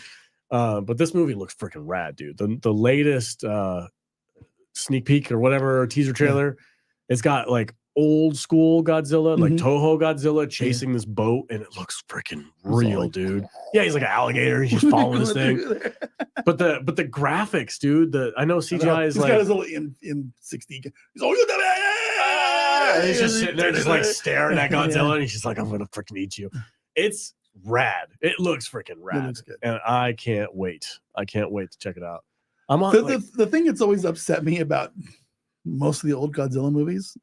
But this movie looks freaking rad, dude. The latest sneak peek or whatever teaser trailer, it's got like old school Godzilla, like Toho Godzilla chasing this boat, and it looks freaking real, dude. Yeah, he's like an alligator. He's just following this thing. But the graphics, dude. I know CGI is like he's got his little M60. He's and he's just sitting there, just like staring at Godzilla, and he's just like, "I'm gonna freaking eat you." It's rad. It looks freaking rad, looks good. And I can't wait. I can't wait to check it out. I'm on the thing that's always upset me about most of the old Godzilla movies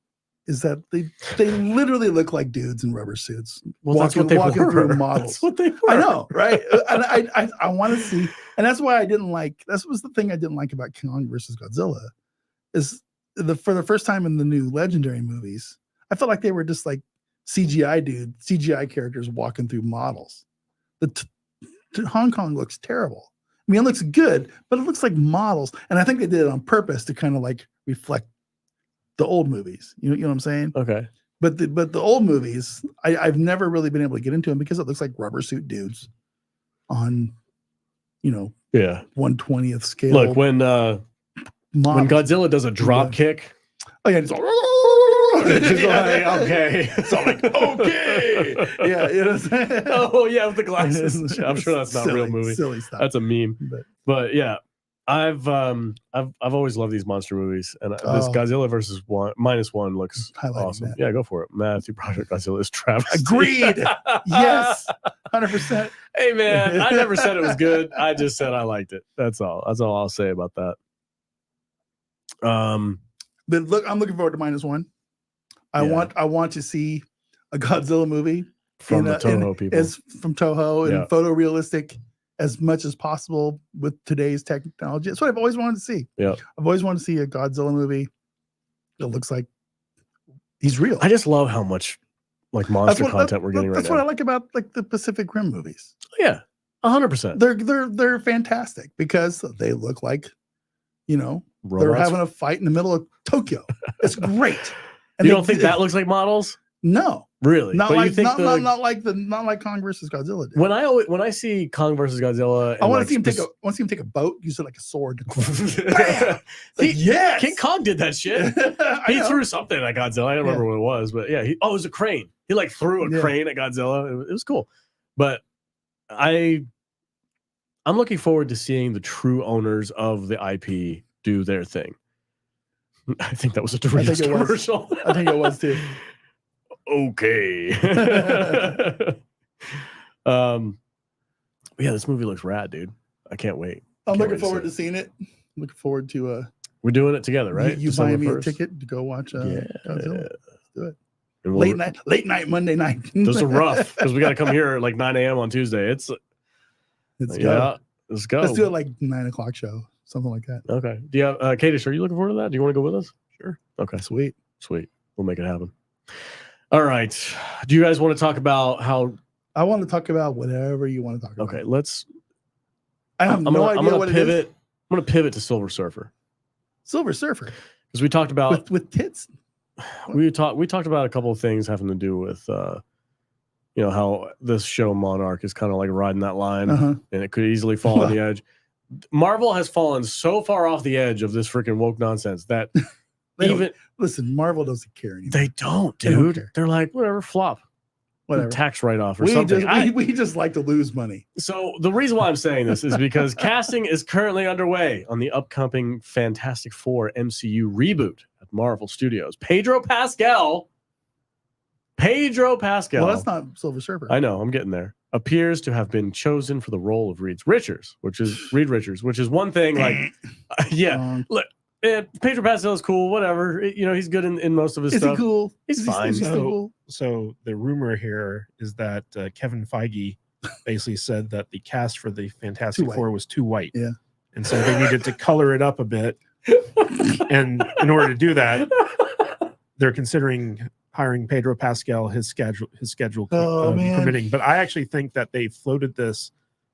is that they literally look like dudes in rubber suits walking through models. That's what they were. I know, right? And I want to see, and that's why I didn't like. That was the thing I didn't like about Kong versus Godzilla, is for the first time in the new Legendary movies, I felt like they were just like CGI characters walking through models. Hong Kong looks terrible. I mean, it looks good, but it looks like models. And I think they did it on purpose to kind of like reflect the old movies. You know what I'm saying? Okay. But the old movies, I've never really been able to get into them because it looks like rubber suit dudes on, 1/20th scale. Look, when Godzilla does a drop kick. Oh yeah, it's all okay. So I'm like, okay. Yeah, you know what I'm saying? Oh yeah, with the glasses. I'm sure that's not a real movie. Silly stuff. That's a meme. But yeah. I've always loved these monster movies, and this Godzilla versus -1 looks awesome. That. Yeah, go for it. Matthew Project Godzilla is Travis. Agreed. Yes, 100%. Hey man, I never said it was good. I just said I liked it. That's all. That's all I'll say about that. But look, I'm looking forward to -1. I want to see a Godzilla movie from the Toho people. As from Toho and photorealistic as much as possible with today's technology. That's what I've always wanted to see. Yeah, I've always wanted to see a Godzilla movie that looks like he's real. I just love how much like monster content we're getting right now. That's what I like about like the Pacific Rim movies. Yeah, 100%. They're fantastic because they look like, you know, robots. They're having a fight in the middle of Tokyo. It's great. And you don't think that looks like models? No, really. Not but like you think not like Kong versus Godzilla did. When I see Kong versus Godzilla, I want to see him take a boat, use it like a sword. Yes, King Kong did that shit. He know. threw something at Godzilla. I don't remember what it was, but yeah, it was a crane. He like threw a crane at Godzilla. It was cool, but I'm looking forward to seeing the true owners of the IP do their thing. I think that was a Doritos commercial. I think it was too. Okay. Yeah, this movie looks rad, dude. I can't wait. I'm looking forward to seeing it. Looking forward to we're doing it together, right? You buying me a ticket to go watch Godzilla? Let's do it. Late night, Monday night. Those are rough because we got to come here at like 9 a.m. on Tuesday. Let's go. Let's do it like 9 o'clock show, something like that. Okay. Do you have Kadish, are you looking forward to that? Do you want to go with us? Sure. Okay. Sweet. We'll make it happen. All right. Do you guys want to talk about how? I want to talk about whatever you want to talk about. Okay, let's. I have no idea what pivot. it is. I'm going to pivot to Silver Surfer. Silver Surfer. Because we talked about with tits. We talked about a couple of things having to do with how this show Monarch is kind of like riding that line, and it could easily fall on the edge. Marvel has fallen so far off the edge of this freaking woke nonsense that listen, Marvel doesn't care anymore. They don't, dude. They're like, whatever, flop. Whatever. Tax write-off or something. We just like to lose money. So the reason why I'm saying this is because casting is currently underway on the upcoming Fantastic Four MCU reboot at Marvel Studios. Pedro Pascal. Well, that's not Silver Surfer. I know, I'm getting there. Appears to have been chosen for the role of Reed Richards, which is one thing. Like, look. Pedro Pascal is cool, whatever. He's good in most of his stuff. Is he cool? He's fine. So the rumor here is that Kevin Feige basically said that the cast for the Fantastic Four was too white. Yeah. And so they needed to color it up a bit. And in order to do that, they're considering hiring Pedro Pascal, his schedule permitting. But I actually think that they floated this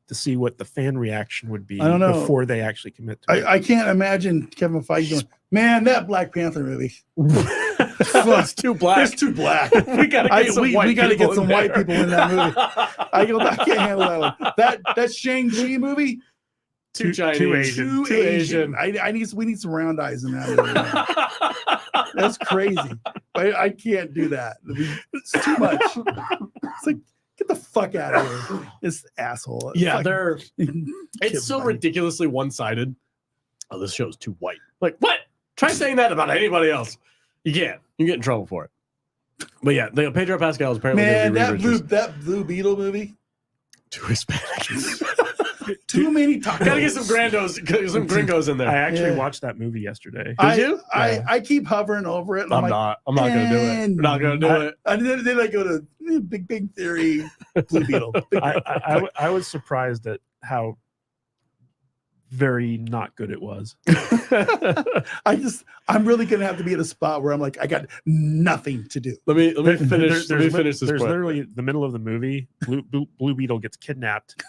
to see what the fan reaction would be before they actually commit to it. I can't imagine Kevin Feige going, man, that Black Panther movie. It's too black. It's too black. We gotta get some white people in that movie. I can't handle that one. That Shang-Chi movie. Too Chinese. Too Asian. We need some round eyes in that movie. That's crazy. I can't do that. It's too much. It's like, get the fuck out of here. This asshole. Yeah, it's so ridiculously one-sided. Oh, this show's too white. Like, what? Try saying that about anybody else. You can't. You get in trouble for it. But yeah, Pedro Pascal is apparently that Blue Beetle movie. Too Hispanic. Too many tacos. Gotta get some gringos in there. I actually wated that movie yesterday. Did you? I keep hovering over it. And I'm not gonna do it. We're not gonna do it. And then I go to Big Theory, Blue Beetle. I was surprised at how very not good it was. I'm really gonna have to be at a spot where I'm like, I got nothing to do. Let me finish. Let me finish this. There's literally the middle of the movie. Blue Beetle gets kidnapped,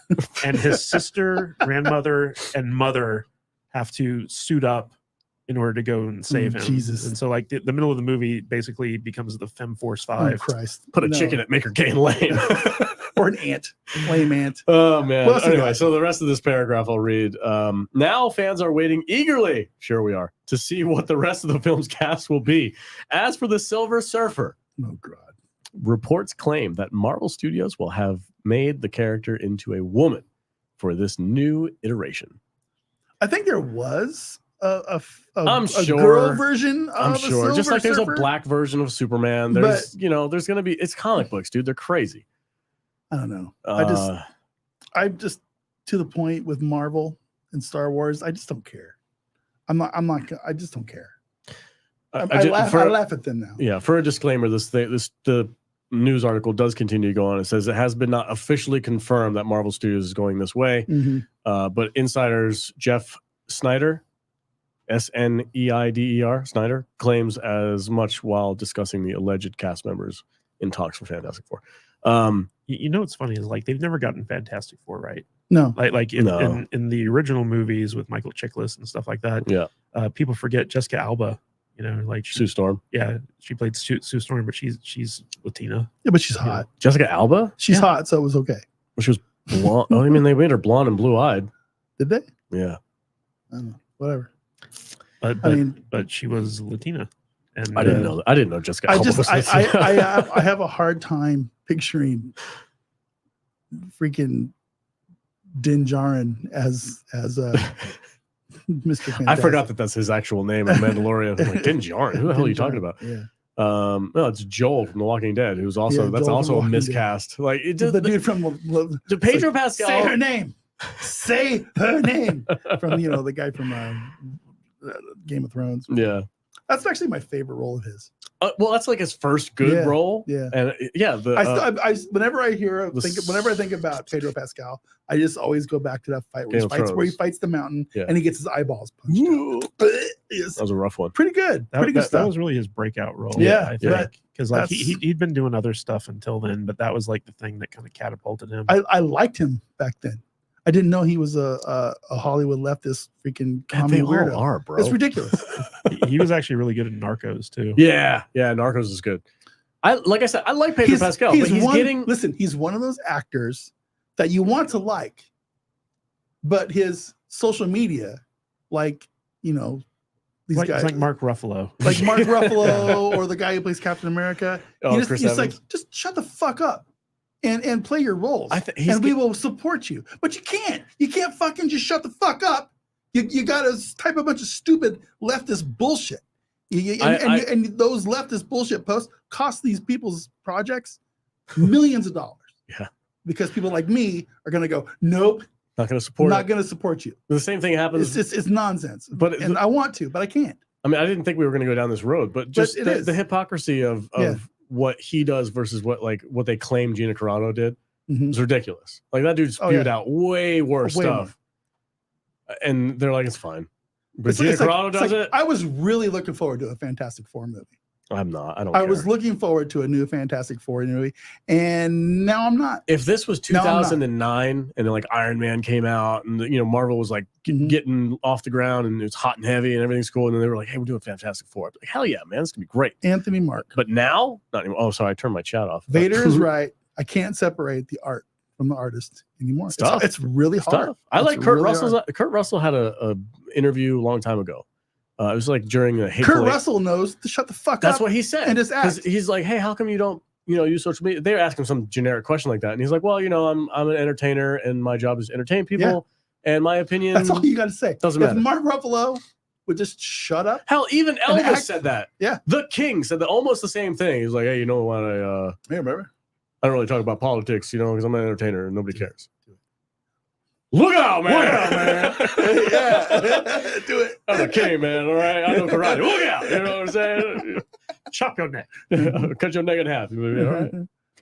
and his sister, grandmother, and mother have to suit up in order to go and save him. Jesus! And so, like the middle of the movie basically becomes the Fem Force 5. Oh Christ! Put a chicken at Maker Gain Lane. Or an ant, lame ant. Oh man! Anyway, so the rest of this paragraph I'll read. Now fans are waiting eagerly, sure we are, to see what the rest of the film's cast will be. As for the Silver Surfer, oh god, reports claim that Marvel Studios will have made the character into a woman for this new iteration. I think there was a I'm sure. girl version of I'm a sure. Silver Just like there's Surfer. a black version of Superman. There's there's gonna be it's comic books, dude. They're crazy. I don't know. I'm just to the point with Marvel and Star Wars. I just don't care. I just don't care. I laugh at them now. Yeah, for a disclaimer, the news article does continue to go on. It says it has been not officially confirmed that Marvel Studios is going this way, but insiders Jeff Snyder, Sneider, Snyder, claims as much while discussing the alleged cast members in talks for Fantastic Four. You know what's funny is like they've never gotten Fantastic Four right. No, like in the original movies with Michael Chiklis and stuff like that. Yeah, people forget Jessica Alba. You know, like Sue Storm. Yeah, she played Sue Storm, but she's Latina. Yeah, but she's hot. Jessica Alba. She's hot, so it was okay. Well, she was blonde. Oh, I mean, they made her blonde and blue-eyed. Did they? Yeah. I don't know. Whatever. But she was Latina. And I didn't know that. I didn't know Jessica Alba was Latina. I have a hard time picturing freaking Din Djarin as Mr. Fantastic. I forgot that that's his actual name in Mandalorian. I'm like, Din Djarin? Who the hell are you talking about? Yeah. No, it's Joel from The Walking Dead, who's also that's also a miscast. Dead. Like it just, the dude from Pedro Pascal. Say her name. Say her name. From the guy from Game of Thrones. Yeah. That's actually my favorite role of his. Well, that's like his first good role. Yeah, and whenever I think about Pedro Pascal, I just always go back to that fight where he fights the mountain and he gets his eyeballs punched out. That was a rough one. Pretty good. Pretty good stuff. That was really his breakout role. Yeah, I think because like he'd been doing other stuff until then, but that was like the thing that kind of catapulted him. I liked him back then. I didn't know he was a Hollywood leftist freaking comedy weirdo. Are, bro. It's ridiculous. He was actually really good at Narcos too. Yeah, Narcos is good. Like I said, I like Pedro Pascal, but he's one of those actors that you want to like, but his social media, these guys like Mark Ruffalo, or the guy who plays Captain America. He's like, just shut the fuck up. And play your roles, and we will support you. But you can't. You can't fucking just shut the fuck up. You got to type a bunch of stupid leftist bullshit. And those leftist bullshit posts cost these people's projects millions of dollars. Yeah. Because people like me are going to go, nope. Not going to support. Not going to support you. The same thing happens. It's nonsense. And I want to, but I can't. I mean, I didn't think we were going to go down this road, but just the hypocrisy of what he does versus what they claim Gina Carano did is ridiculous. Like that dude spewed out way worse stuff, and they're like, it's fine. But Gina Carano does it. I was really looking forward to a Fantastic Four movie. I'm not. I was looking forward to a new Fantastic Four movie, and now I'm not. If this was 2009 and then like Iron Man came out and Marvel was like getting off the ground and it's hot and heavy and everything's cool, and then they were like, hey, we're doing Fantastic Four. I'd be like, hell yeah, man, it's gonna be great. Anthony Mark. But now, not anymore. Oh, sorry, I turned my chat off. Vader is right. I can't separate the art from the artist anymore. It's really hard. I like Kurt Russell. Kurt Russell had a interview a long time ago. It was like during a Kurt Russell knows to shut the fuck up. That's what he said. And just ask. He's like, hey, how come you don't, use social media? They were asking some generic question like that, and he's like, well, I'm an entertainer, and my job is to entertain people. Yeah. And my opinion. That's all you got to say. Doesn't matter. If Mark Ruffalo would just shut up. Hell, even Elvis said that. Yeah. The King said almost the same thing. He's like, hey, you know what? Hey, remember? I don't really talk about politics, because I'm an entertainer and nobody cares. Look out, man! Look out, man! Yeah, do it. I'm a king, man. All right, I know karate. Look out! You know what I'm saying? Chop your neck. Cut your neck in half. All right.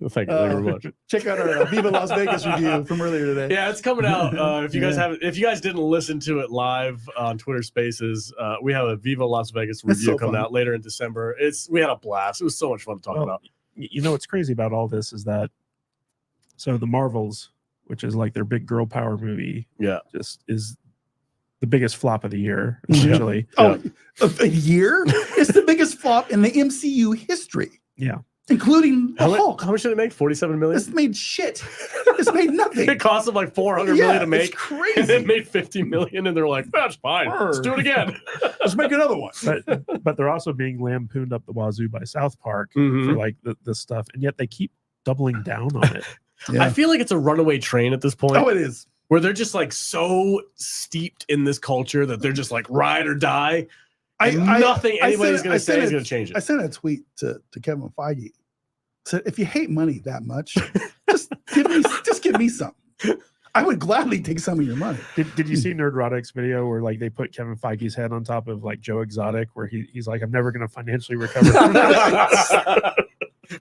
Thank you very much. Check out our Viva Las Vegas review from earlier today. Yeah, it's coming out. If you guys didn't listen to it live on Twitter Spaces, we have a Viva Las Vegas review coming out later in December. We had a blast. It was so much fun to talk about. What's crazy about all this is that the Marvels, which is like their big girl power movie, just is the biggest flop of the year, essentially. A year? It's the biggest flop in the MCU history. Yeah. Including the Hulk. How much did it make? $47 million? It's made shit. It's made nothing. It cost them like $400 million to make. It's crazy. And it made $50 million, and they're like, that's fine. Let's do it again. Let's make another one. But they're also being lampooned up the wazoo by South Park for like this stuff, and yet they keep doubling down on it. Yeah. I feel like it's a runaway train at this point. Oh, it is. where they're just like so steeped in this culture that they're just like ride or die. Nothing anybody's going to say is going to change it. I sent a tweet to Kevin Feige. Said, if you hate money that much, just give me some. I would gladly take some of your money. Did you see Nerdrotic's video where like they put Kevin Feige's head on top of like Joe Exotic, where he's like, I'm never going to financially recover from this.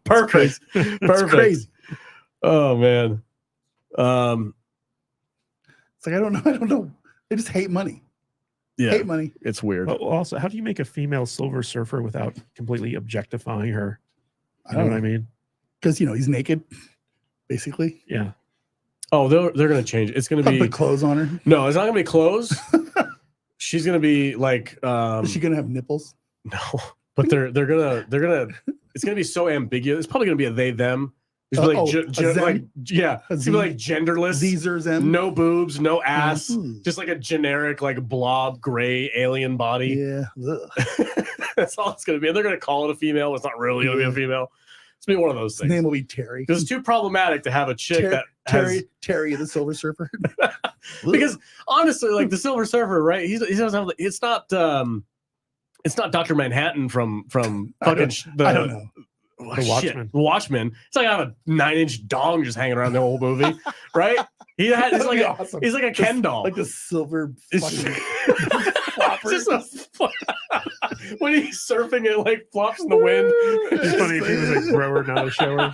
Perfect. Perfect. Crazy. Oh man. It's like I don't know. They just hate money. Yeah. Hate money. It's weird. But also, how do you make a female Silver Surfer without completely objectifying her? I You know don't what I mean? Because he's naked, basically. Yeah. Oh, they're going to change it. It's going to be Put clothes on her. No, it's not going to be clothes. She's going to be like Is she gonna have nipples? no, but they're gonna it's gonna be so ambiguous. It's probably gonna be a they them. It's gonna be a them? like yeah, it's gonna be like genderless. These are them. No boobs, no ass, Mhm. just like a generic like blob gray alien body. Yeah. Ugh. That's all it's gonna be. And they're gonna call it a female. It's not really gonna be a female. It's gonna be one of those His things. name will be Terry. Because it's too problematic to have a chick that has Terry the Silver Surfer. because honestly, like the Silver Surfer, right? He doesn't have. It's not Dr. Manhattan from I fucking I don't know. The Watchmen. The Watchmen. It's like I have a 9-inch dong just hanging around the whole movie, right? He's That'd like be awesome. he's like a Ken doll. Like the silver It's- fucking flopper. It's just when he's surfing, it like flops in the wind. It's funny if he was a grower, not a shower.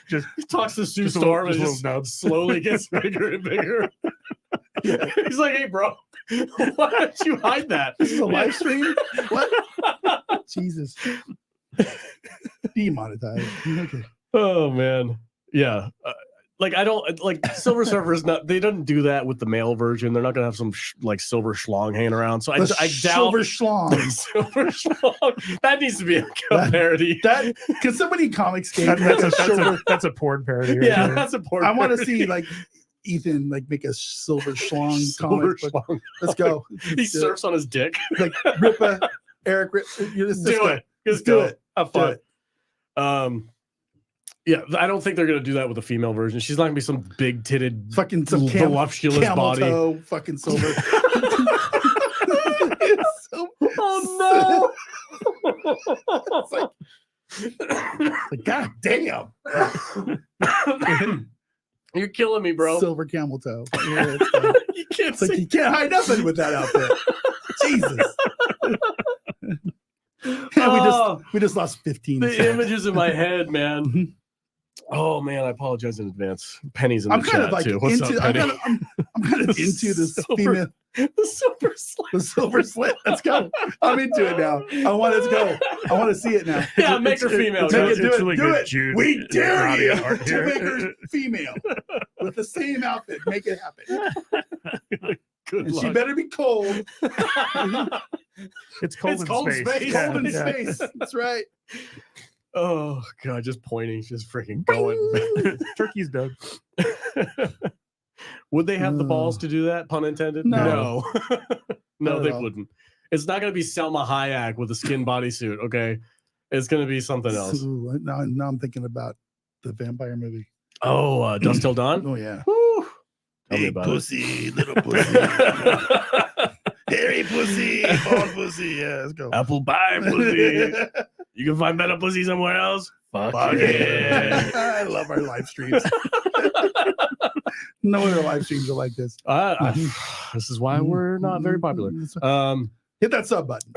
Just He talks to Sue just a Storm and little just nubs. slowly gets bigger and bigger. He's like, "Hey, bro, why don't you hide that?" This is a live stream? What? Jesus. Demonetized. Okay. Oh man, yeah. Like I don't like Silver Surfer is not. They don't do that with the male version. They're not gonna have some like silver schlong hanging around. So I doubt Silver Schlong. Silver schlong. That needs to be a parody. That because somebody in comics game That's a porn parody. Right Yeah, there. that's a porn. I want to parody. see like Ethan like make a silver schlong Silver comic book. schlong. Let's go. He surfs on his dick. Like Rippa, Eric. Let's Do go. it. Let's Just do go. it. Have Do fun. it. Yeah, I don't think they're gonna do that with the female version. She's not gonna be some big titted, Fucking some voluptuous camel body. toe, fucking silver. Oh Like, God damn. no! You're killing me, bro. Silver camel toe. Yeah, it's, You can't it's like say you can't hide nothing with that outfit. Jesus. We just lost 15. the images in my head, man. Oh man, I apologize in advance. Penny's in the I'm kind chat of like too. What's into. up, Penny? I'm kind of into this Silver- female, The silver slit. the silver slit. Let's go. I'm into it now. I want it to go. I want to see it now. Yeah, make her female. Make guys. it, do It's it, really do good it. Jude We dare Roddy you art to here. make her female with the same outfit. Make it happen. Good And luck. she better be cold. It's cold It's in cold space. space. Cold in Yeah. space. That's right. Oh god, just pointing, just freaking going. Turkey's done. Would they have the balls to do that? Pun intended. No. No, Not they at all. wouldn't. It's not going to be Selma Hayek with a skin bodysuit. Okay, it's going to be something else. Ooh, now I'm thinking about the vampire movie. Oh, Dust Till Dawn. Oh yeah. Woo. Tell me about pussy, little pussy, it. hairy pussy, bald pussy. Yeah, let's go. Apple pie pussy. You can find better pussy somewhere else. Fuck yeah. I love our live streams. No other live streams are like this. This is why we're not very popular. Hit that sub button.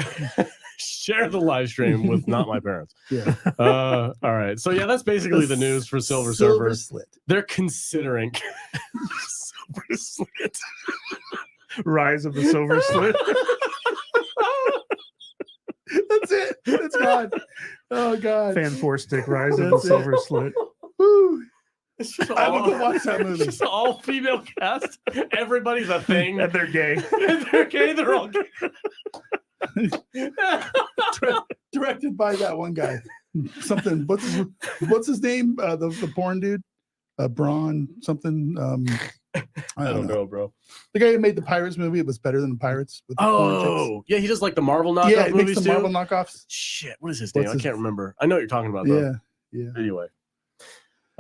Share the live stream with not my parents. Yeah. All right. So yeah, that's basically the news for Silver Surfer. Slit. They're considering Silver Slit. Rise of the Silver Slit. That's it. It's gone. Oh god. Fan four stick Rise of the That's it. Silver Slit. Woo. It's just I would go watch that movie. It's just all female cast. Everybody's a thing. And they're gay. And they're gay. They're all gay. Directed by that one guy. Something. What's his name? The porn dude. Braun something. I don't know. bro. The guy who made the Pirates movie. It was better than the Pirates. With the porn chicks. Oh, yeah. He does like the Marvel knockoff Yeah, he makes movies the Marvel too. knockoffs. Shit, what is his name? What's I his- can't remember. I know what you're talking about though. Yeah. Anyway.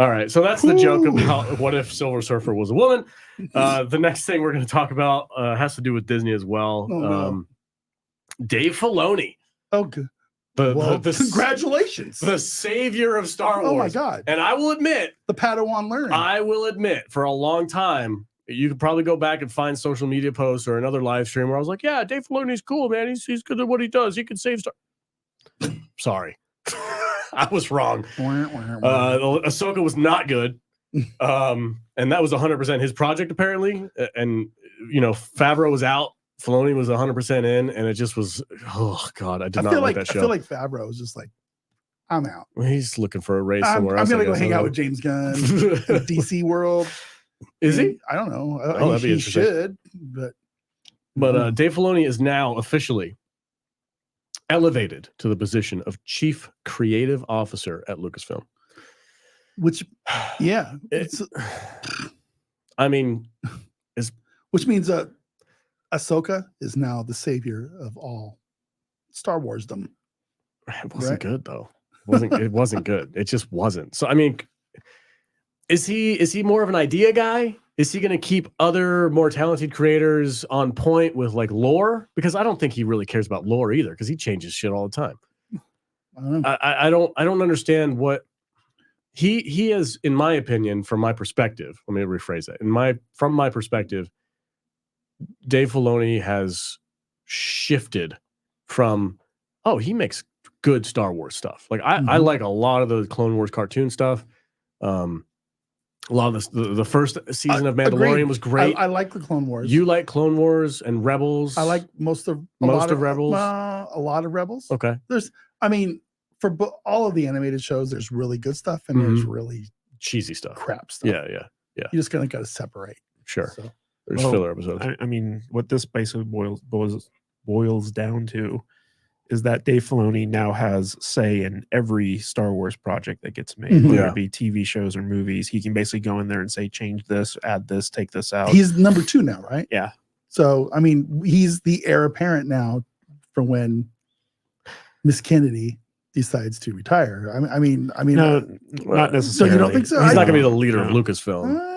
All right, so that's the joke about what if Silver Surfer was a woman. The next thing we're going to talk about has to do with Disney as well. Oh, no. Dave Filoni. Oh, good. The Congratulations. The savior of Star Wars. Oh, my God. And I will admit, the Padawan learning. I will admit, for a long time, you could probably go back and find social media posts or another live stream where I was like, yeah, Dave Filoni's cool, man. He's good at what he does. He can save Star. Sorry. I was wrong. Ahsoka was not good. And that was 100% his project, apparently. And, Favreau was out. Filoni was 100% in. And it just was, oh, God, I did not like that show. I feel like Favreau was just like, I'm out. He's looking for a race somewhere else. I'm going to go hang out with James Gunn in DC World. Is he? I don't know. That'd be interesting. Should, but Dave Filoni is now officially elevated to the position of Chief Creative Officer at Lucasfilm. Which, yeah, which means Ahsoka is now the savior of all Star Warsdom. It wasn't good though. It wasn't good. It just wasn't. So is he more of an idea guy? Is he going to keep other more talented creators on point with like lore? Because I don't think he really cares about lore either, because he changes shit all the time. I don't understand what he is, in my opinion, from my perspective. Let me rephrase that. From my perspective, Dave Filoni has shifted from, he makes good Star Wars stuff. Like I like a lot of the Clone Wars cartoon stuff. A lot of the first season of Mandalorian was great. I like the Clone Wars. You like Clone Wars and Rebels? I like most of Rebels. A lot of Rebels. Okay. For all of the animated shows, there's really good stuff and there's really cheesy stuff, crap stuff. Yeah. You just kind of got to separate. Sure. So, there's filler episodes. What this basically boils down to is that Dave Filoni now has say in every Star Wars project that gets made, whether it be TV shows or movies. He can basically go in there and say, change this, add this, take this out. He's number 2 now, right? Yeah. So, he's the heir apparent now for when Miss Kennedy decides to retire. No, not necessarily. So you don't think so? He's not going to be the leader of Lucasfilm.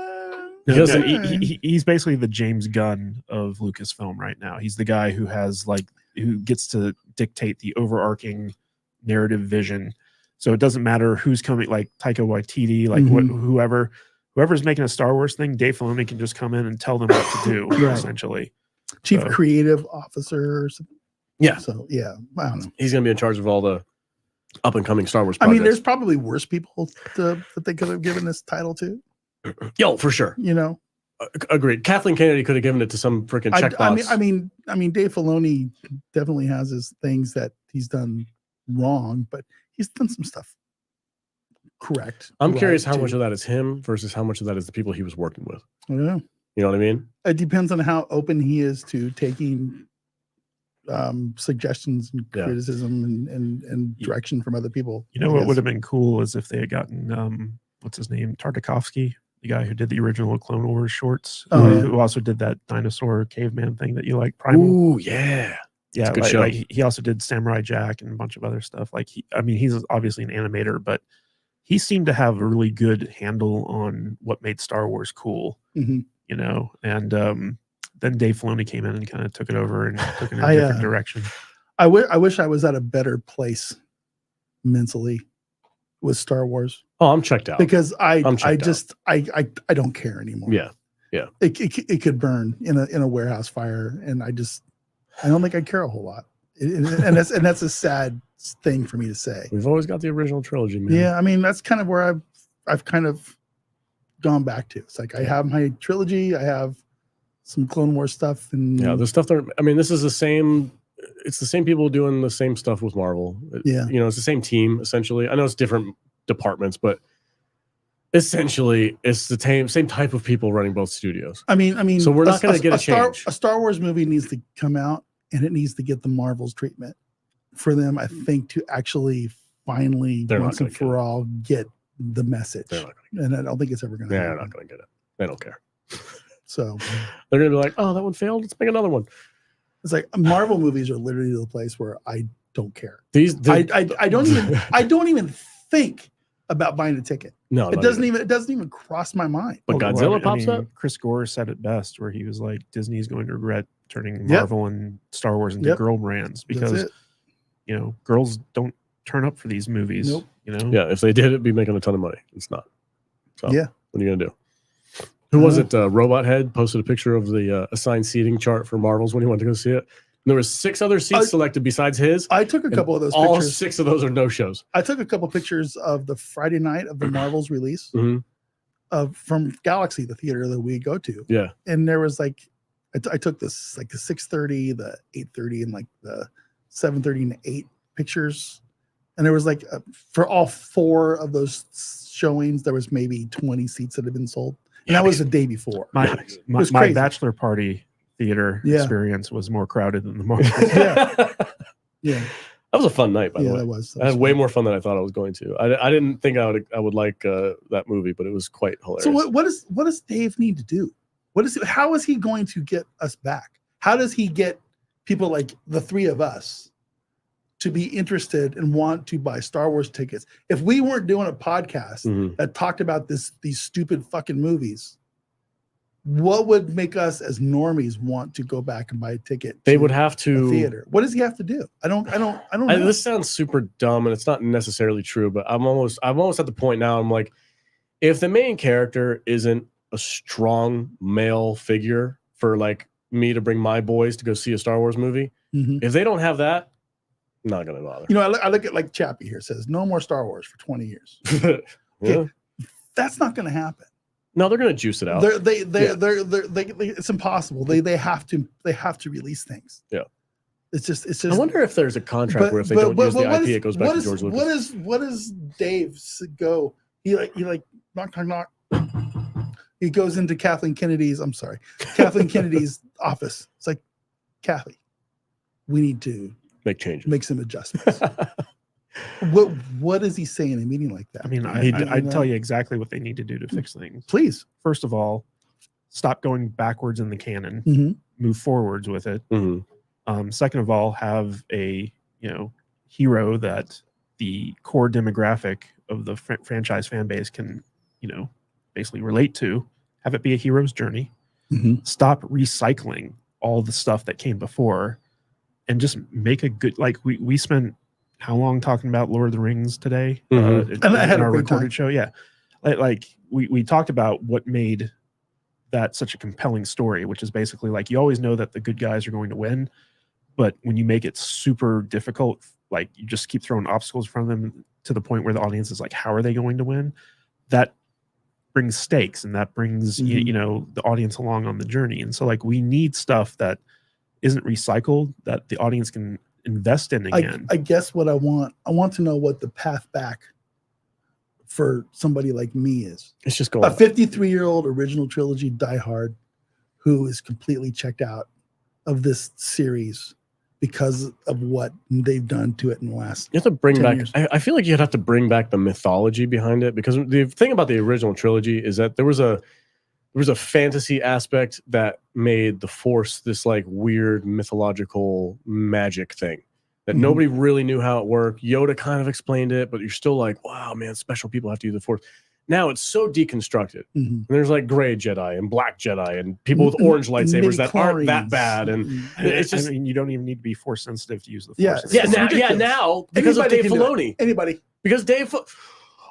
He's basically the James Gunn of Lucasfilm right now. He's the guy who who gets to dictate the overarching narrative vision. So it doesn't matter who's coming, like Taika Waititi, whoever's making a Star Wars thing, Dave Filoni can just come in and tell them what to do, essentially. Chief Creative Officer or something. Yeah. So, yeah, I don't know. He's going to be in charge of all the up-and-coming Star Wars projects. There's probably worse people that they could have given this title to. Yo, for sure. Agreed. Kathleen Kennedy could have given it to some freaking checkbox. Dave Filoni definitely has his things that he's done wrong, but he's done some stuff correct. I'm curious how much of that is him versus how much of that is the people he was working with. I don't know. You know what I mean? It depends on how open he is to taking suggestions and criticism and direction from other people. What would have been cool is if they had gotten what's his name, Tartakovsky, the guy who did the original Clone Wars shorts, who also did that dinosaur caveman thing that you like, Primal. Ooh, yeah. Yeah, he also did Samurai Jack and a bunch of other stuff. He's obviously an animator, but he seemed to have a really good handle on what made Star Wars cool, and then Dave Filoni came in and kind of took it over and took it in a different direction. I wish I was at a better place mentally with Star Wars. Oh, I'm checked out because I don't care anymore. Yeah. It could burn in a warehouse fire, and I don't think I care a whole lot. And that's a sad thing for me to say. We've always got the original trilogy, man. Yeah, that's kind of where I've kind of gone back to. It's like I have my trilogy, I have some Clone Wars stuff, and the stuff that this is the same. It's the same people doing the same stuff with Marvel. It's the same team essentially. I know it's different departments, but essentially it's the same type of people running both studios. So we're not going to get a change. A Star Wars movie needs to come out, and it needs to get the Marvel's treatment for them, I think, to actually finally once and for all get the message. And I don't think it's ever going to happen. They're not going to get it. They don't care. So they're going to be like, oh, that one failed. Let's make another one. It's like Marvel movies are literally the place where I don't care. I don't even think about buying a ticket. No, It doesn't even cross my mind. But Godzilla pops up. Chris Gore said it best, where he was like, "Disney's going to regret turning Yep. Marvel and Star Wars into Yep. girl brands because That's it. you know girls don't turn up for these movies." Nope. You know, Yeah, if they did, it'd be making a ton of money. It's not. So Yeah. what are you gonna do? Who was it? Robot Head posted a picture of the assigned seating chart for Marvels when he went to go see it. And there was 6 other seats selected besides his. I took a couple of those all pictures. 6 of those are no shows. I took a couple pictures of the Friday night of the Marvels release Mhm. from Galaxy, the theater that we go to. Yeah. And there was like, I took this like the 6:30, the 8:30, and like the 7:30 and 8 pictures. And there was like for all 4 of those showings, there was maybe 20 seats that had been sold. And that was the day before. my crazy. bachelor party theater Yeah. experience was more crowded than the Marvel. Yeah. That was a fun night, by the way. That was I had way fun. more fun than I thought I was going to. I didn't think I would like that movie, but it was quite hilarious. So what does Dave need to do? How is he going to get us back? How does he get people like the 3 of us to be interested and want to buy Star Wars tickets? If we weren't doing a podcast Mhm. that talked about these stupid fucking movies, what would make us as normies want to go back and buy a ticket? They to would have a to theater. What does he have to do? I don't know. This sounds super dumb and it's not necessarily true, but I'm almost at the point now. I'm like, if the main character isn't a strong male figure for like me to bring my boys to go see a Star Wars movie, Mhm. if they don't have that, I'm not gonna bother. You know, I look at like Chappie here says no more Star Wars for 20 years. Yeah. That's not going to happen. No, they're gonna juice it out. They it's impossible. They have to release things. Yeah. It's just. I wonder if there's a contract where if they don't use the IP, it goes back to George Lucas. What is Dave go? He knock. He goes into Kathleen Kennedy's office. It's like, Kathy, we need to Make changes. make some adjustments. What is he saying in a meeting like that? I mean, I'd tell you exactly what they need to do to fix things. Please. First of all, stop going backwards in the canon. Mhm. Move forwards with it. Mhm. Second of all, have a hero that the core demographic of the franchise fan base can basically relate to. Have it be a hero's journey. Mhm. Stop recycling all the stuff that came before, and just make a good. Like we spent how long talking about Lord of the Rings today? Mhm. And I had in a our great recorded time. show. Yeah, like we talked about what made that such a compelling story, which is basically like you always know that the good guys are going to win, but when you make it super difficult, like you just keep throwing obstacles in front of them to the point where the audience is like, how are they going to win? That brings stakes, and that brings the audience along on the journey. And so like we need stuff that isn't recycled, that the audience can invest in again. I guess what I want to know what the path back for somebody like me is. It's just going. A 53-year-old original trilogy diehard who is completely checked out of this series because of what they've done to it in the last. You have to bring 10 back. years. I feel like you'd have to bring back the mythology behind it, because the thing about the original trilogy is that there was a fantasy aspect that made the Force this like weird mythological magic thing that Mhm. nobody really knew how it worked. Yoda kind of explained it, but you're still like, wow, man, special people have to use the Force. Now it's so deconstructed. Mhm. And there's like gray Jedi and black Jedi and people with orange lightsabers that aren't that bad. And it's just, I mean, you don't even need to be force sensitive to use the Yeah, force. yeah, it's ridiculous. now because Anybody of Dave can do it. Filoni. Anybody. Because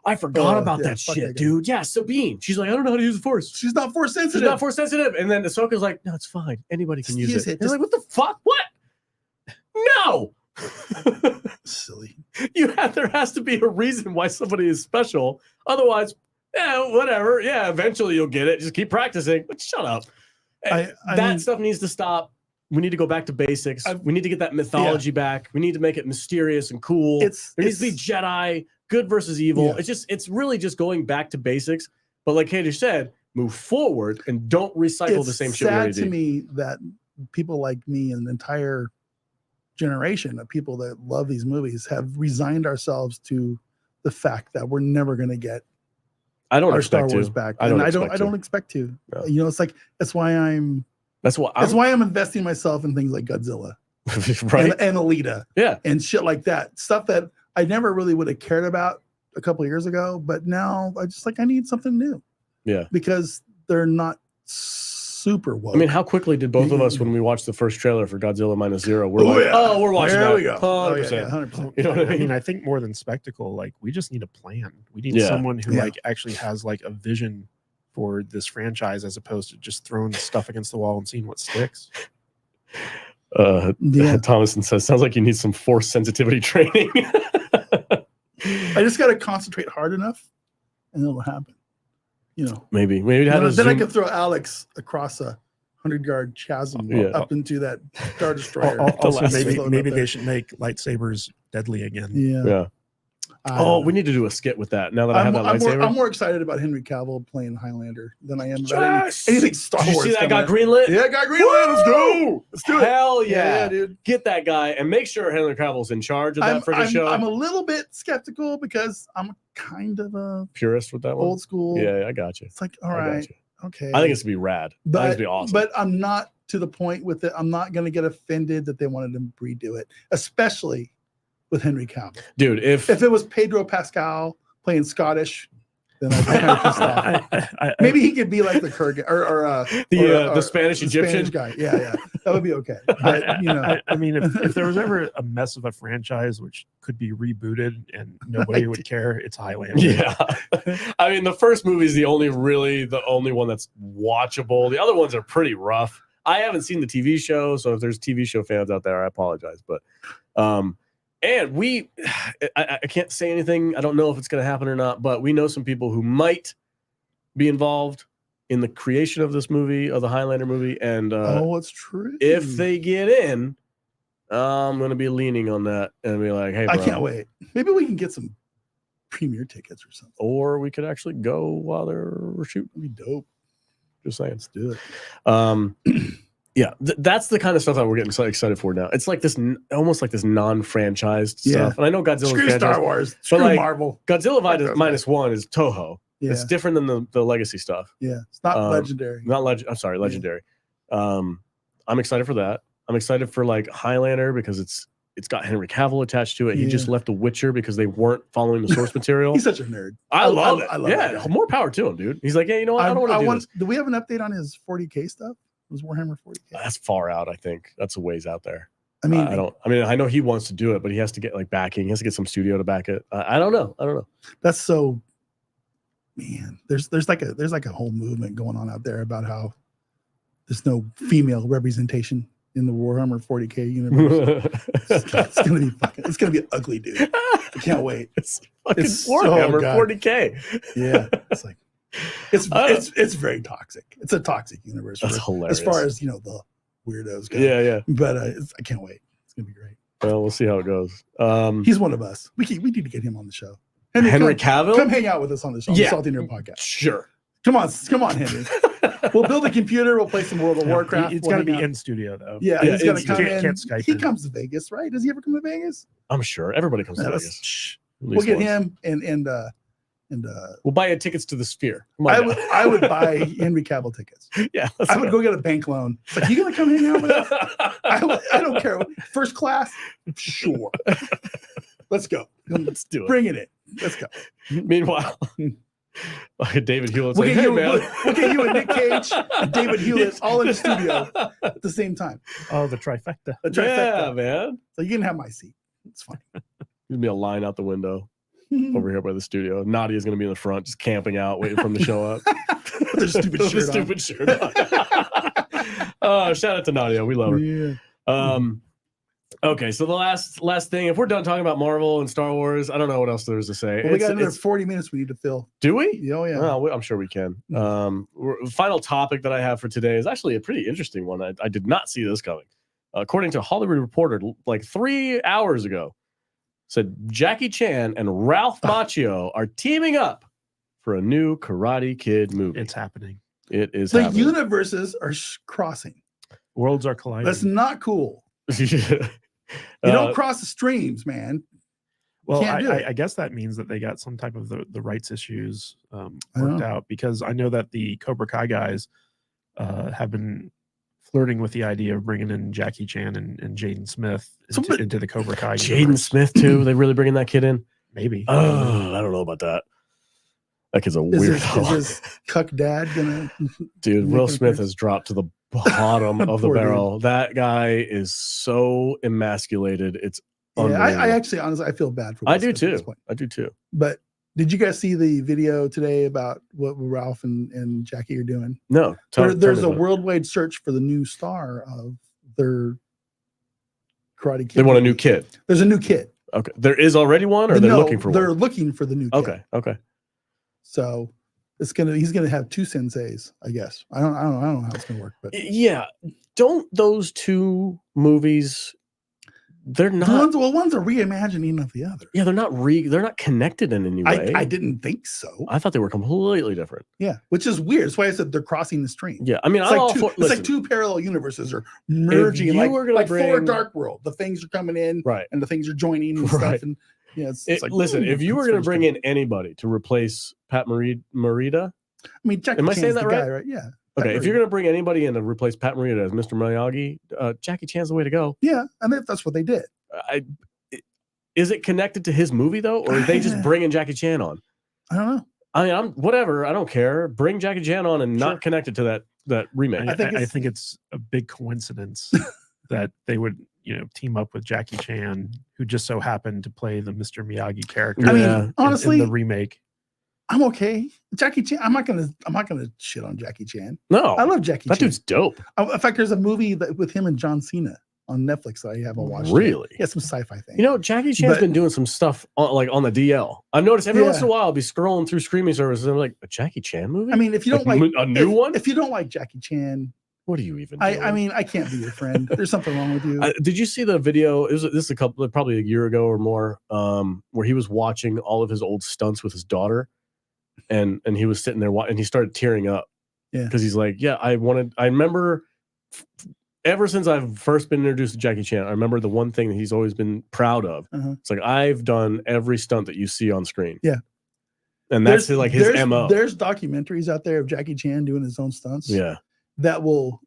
I forgot about yeah, that fuck shit, that guy. dude. Yeah, Sabine. She's like, I don't know how to use the Force. She's not force She's sensitive. not Force sensitive. And then Ahsoka's like, no, it's fine. Anybody can use Use it. it. You're like, what the fuck? What? No. Silly. There has to be a reason why somebody is special. Otherwise, whatever. Yeah, eventually you'll get it. Just keep practicing. But shut up. I That mean- stuff needs to stop. We need to go back to basics. We need to get that mythology back. We need to make it mysterious and cool. There needs to be Jedi, good versus evil. Yeah. It's really just going back to basics. But like Katie said, move forward and don't recycle the same shit we already It's sad to did. me that people like me and the entire generation of people that love these movies have resigned ourselves to the fact that we're never going to get I don't our Star expect Wars to. back. I don't And expect I don't expect to. No. You know, it's like that's why I'm investing myself in things like Godzilla right. and Alita Yeah. and shit like that. Stuff that I never really would have cared about a couple of years ago, but now I need something new. Yeah. Because they're not super woke. I mean, how quickly did both of us, when we watched the first trailer for Godzilla -0, we're we're watching there that. we go. 100%. 100%. You know what I mean? I think more than spectacle, like we just need a plan. We need Yeah. someone who Yeah. like actually has like a vision for this franchise as opposed to just throwing stuff against the wall and seeing what sticks. Thomason says, sounds like you need some force sensitivity training. I just got to concentrate hard enough and it'll happen. You know, maybe then I can throw Alex across a 100-yard chasm up into that Star Destroyer. Also, maybe they should make lightsabers deadly again. Yeah. We need to do a skit with that. Now that I have that lightsaber, I'm more excited about Henry Cavill playing Highlander than I am about anything Star Wars. Did you see that got greenlit? Yeah, got greenlit. Let's go. Let's do it. Hell yeah, dude. Get that guy and make sure Henry Cavill's in charge of that freaking show. I'm a little bit skeptical because I'm kind of a purist with that one. Old school. Yeah, I got you. It's like, all right, okay. I think it's gonna be rad. I think it's gonna be awesome. But I'm not to the point with it. I'm not going to get offended that they wanted to redo it, especially with Henry Cavill. Dude, if it was Pedro Pascal playing Scottish, then I'd be kind of pissed off. Maybe he could be like the Kurgan or the Spanish Egyptian guy. Yeah, that would be okay. But, you know, I mean, if there was ever a mess of a franchise which could be rebooted and nobody would care, it's Highlander. Yeah, I mean, the first movie is the only one that's watchable. The other ones are pretty rough. I haven't seen the TV show, so if there's TV show fans out there, I apologize, but and I can't say anything. I don't know if it's going to happen or not, but we know some people who might be involved in the creation of this movie, of the Highlander movie. And it's true. If they get in, I'm going to be leaning on that and be like, hey, bro. I can't wait. Maybe we can get some premiere tickets or something. Or we could actually go while they're shooting. That'd be dope. Just saying. Let's do it. Yeah, that's the kind of stuff that we're getting so excited for now. It's like this, almost like this non-franchised stuff. And I know Godzilla, screw Star Wars, screw like, Marvel. Godzilla -1 is Toho. Yeah. It's different than the legacy stuff. Yeah, it's not legendary. I'm sorry, legendary. Yeah. I'm excited for that. I'm excited for like Highlander because it's got Henry Cavill attached to it. He just left The Witcher because they weren't following the source material. He's such a nerd. I love it. I love it. More power to him, dude. He's like, yeah, you know what? I don't want to do this. Do we have an update on his 40K stuff? Was Warhammer 40K? That's far out. I think that's a ways out there. I mean, I know he wants to do it, but he has to get like backing. He has to get some studio to back it. I don't know. That's so. Man, there's like a whole movement going on out there about how there's no female representation in the Warhammer 40K universe. it's gonna be ugly, dude. I can't wait. It's Warhammer 40K. Yeah, it's like. It's very toxic. It's a toxic universe. That's hilarious. As far as the weirdos go. Yeah. But I can't wait. It's gonna be great. Well, we'll see how it goes. He's one of us. We need to get him on the show. Henry Cavill, come hang out with us on the show. Yeah, the Salty Nerd Podcast. Sure. Come on, Henry. We'll build a computer. We'll play some World of Warcraft. It's got to be in studio though. Yeah, he's gonna come in. Can't Skype. He comes to Vegas, right? Does he ever come to Vegas? I'm sure everybody comes to Vegas. We'll get him and we'll buy you tickets to the Sphere. I would buy Henry Cavill tickets. Yeah, I would go get a bank loan. It's like, you gonna come hang out with us? I don't care. First class, sure. Let's go. Let's do it. Bring it in. Let's go. Meanwhile, David Hewlett's we'll get you and Nick Cage and David Hewlett all in the studio at the same time. Oh, the trifecta. Yeah, man. So you can have my seat. It's fine. There's be a line out the window over here by the studio. Nadia's going to be in the front, just camping out, waiting for him to show up. With a stupid shirt on. Shout out to Nadia. We love her. Yeah. Okay, so the last thing, if we're done talking about Marvel and Star Wars, I don't know what else there's to say. Well, we got another 40 minutes we need to fill. Do we? Oh, yeah. Well, I'm sure we can. Final topic that I have for today is actually a pretty interesting one. I did not see this coming. According to Hollywood Reporter, like 3 hours ago, said Jackie Chan and Ralph Macchio are teaming up for a new Karate Kid movie. It's happening. It is the happening. Universes are crossing. Worlds are colliding. That's not cool. You don't cross the streams, man. Well, I guess that means that they got some type of the rights issues worked out, because I know that the Cobra Kai guys have been flirting with the idea of bringing in Jackie Chan and Jaden Smith into the Cobra Kai. Jaden Smith too. They really bringing that kid in. Maybe. I don't know about that. That kid's a weirdo. Is his cuck dad gonna? Dude, make Will an Smith appearance? has dropped to the bottom of the Poor dude. barrel. That guy is so emasculated. It's Yeah, unbelievable. I actually, honestly, I feel bad for. Will I do Smith at this too. point. I do too. But did you guys see the video today about what Ralph and Jackie are doing? No, There's a worldwide search for the new star of their Karate Kid. They want a new movie. kid. There's a new kid. Okay, there is already one, or they're No, looking for they're one. looking for the new kid. Okay. So he's gonna have two senseis, I guess. I don't know how it's gonna work, but Yeah, don't those two movies? They're not. one's a reimagining of the other. Yeah, they're not connected in any way. I didn't think so. I thought they were completely different. Yeah, which is weird. That's why I said they're crossing the stream. Yeah, I mean, It's, like two parallel universes are merging, you were gonna like Thor bring- Dark World. The things are coming in, right? and the things are joining and Right. stuff. And yeah, it's like listen, if you were it's going to very bring strange. in anybody to replace Pat Morita, I mean, Jackie am I Chan's saying that the right? guy, right? Yeah. okay, if you're going to bring anybody in to replace Pat Morita as Mr. Miyagi, Jackie Chan's the way to go. Yeah, and that's what they did. Is it connected to his movie though, or are they just bringing Jackie Chan on? I don't know. I mean, I'm whatever. I don't care. Bring Jackie Chan on and Sure. not connect it to that remake. I think it's a big coincidence that they would, team up with Jackie Chan, who just so happened to play the Mr. Miyagi character. I mean, Yeah. honestly, in the remake. I'm okay. Jackie Chan. I'm not gonna shit on Jackie Chan. No, I love Jackie that Chan. dude's dope. In fact, there's a movie with him and John Cena on Netflix that I haven't watched. Really? Yeah, some sci-fi thing. Jackie Chan's But- been doing some stuff on the DL. I've noticed every once in Yeah. a while I'll be scrolling through streaming services and I'm like, a Jackie Chan movie? I mean, if you don't like a new one? if you don't like Jackie Chan, What are you even doing? I mean, I can't be your friend. There's something wrong with you. Did you see the video? This is probably a year ago or more, where he was watching all of his old stunts with his daughter, and he was sitting there and he started tearing up. Yeah. Because he's like, yeah, I remember ever since I've first been introduced to Jackie Chan, I remember the one thing that he's always been proud of. Uh-huh. It's like, I've done every stunt that you see on screen. Yeah. And that's his MO. There's documentaries out there of Jackie Chan doing his own stunts. Yeah. That will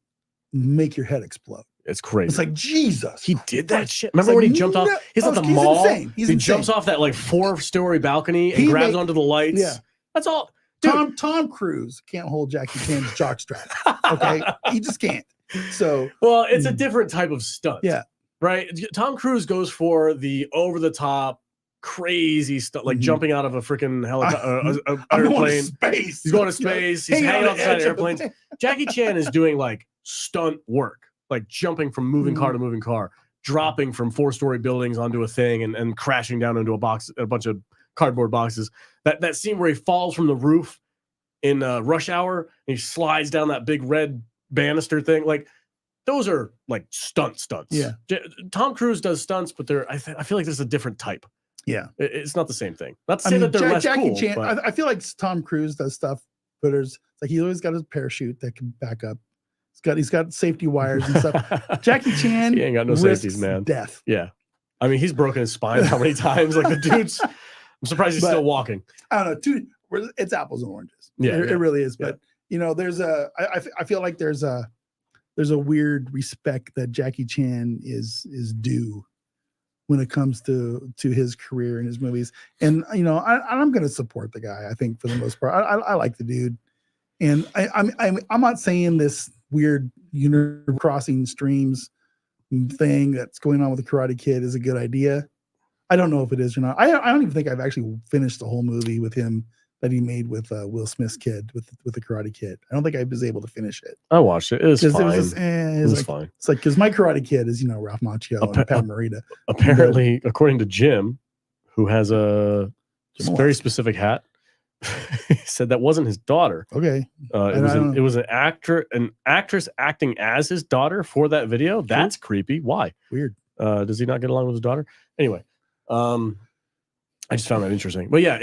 make your head explode. It's crazy. It's like, Jesus. He did that shit. It's Remember like, when he jumped off? He's at the he's mall. insane. He's he insane. jumps off that like 4-story balcony and He grabs make- onto the lights. Yeah. That's all. Dude. Tom Cruise can't hold Jackie Chan's jockstrap. Okay. He just can't. So Well, it's a different type of stunt. Yeah. Right. Tom Cruise goes for the over the top, crazy stuff, like Mhm. jumping out of a freaking helicopter, I'm going to airplane. space. He's going to space. He's hanging off the side of airplanes. airplanes. Jackie Chan is doing like stunt work, like jumping from moving car to moving car, dropping from 4-story buildings onto a thing and crashing down into a bunch of cardboard boxes. That scene where he falls from the roof in Rush Hour and he slides down that big red banister thing, like those are like stunts. Yeah. Tom Cruise does stunts, but I feel like there's a different type. Yeah. It's not the same thing. Not to say that they're less Jackie cool. Chan, But I feel like Tom Cruise does stuff, but it's like he's always got his parachute that can back up. He's got safety wires and stuff. Jackie Chan, he ain't got no risks safeties, man. death. Yeah. I mean, he's broken his spine how many times? Like the dude's, I'm surprised he's But- still walking. I don't know. It's apples and oranges. Yeah, It really is. Yeah. But there's I feel like there's a weird respect that Jackie Chan is due when it comes to his career and his movies. And I'm going to support the guy. I think for the most part, I like the dude. And I'm not saying this weird crossing streams thing that's going on with the Karate Kid is a good idea. I don't know if it is or not. I don't even think I've actually finished the whole movie with him that he made with Will Smith's kid with the Karate Kid. I don't think I was able to finish it. I watched it. It was fine. It was Fine. It's like, because my Karate Kid is Ralph Macchio and Pat Morita. Apparently, according to Jim, who has a very specific hat, he said that wasn't his daughter. Okay. It was an actress acting as his daughter for that video. That's creepy. Why? Weird. Does he not get along with his daughter? Anyway, I just found that interesting. But yeah,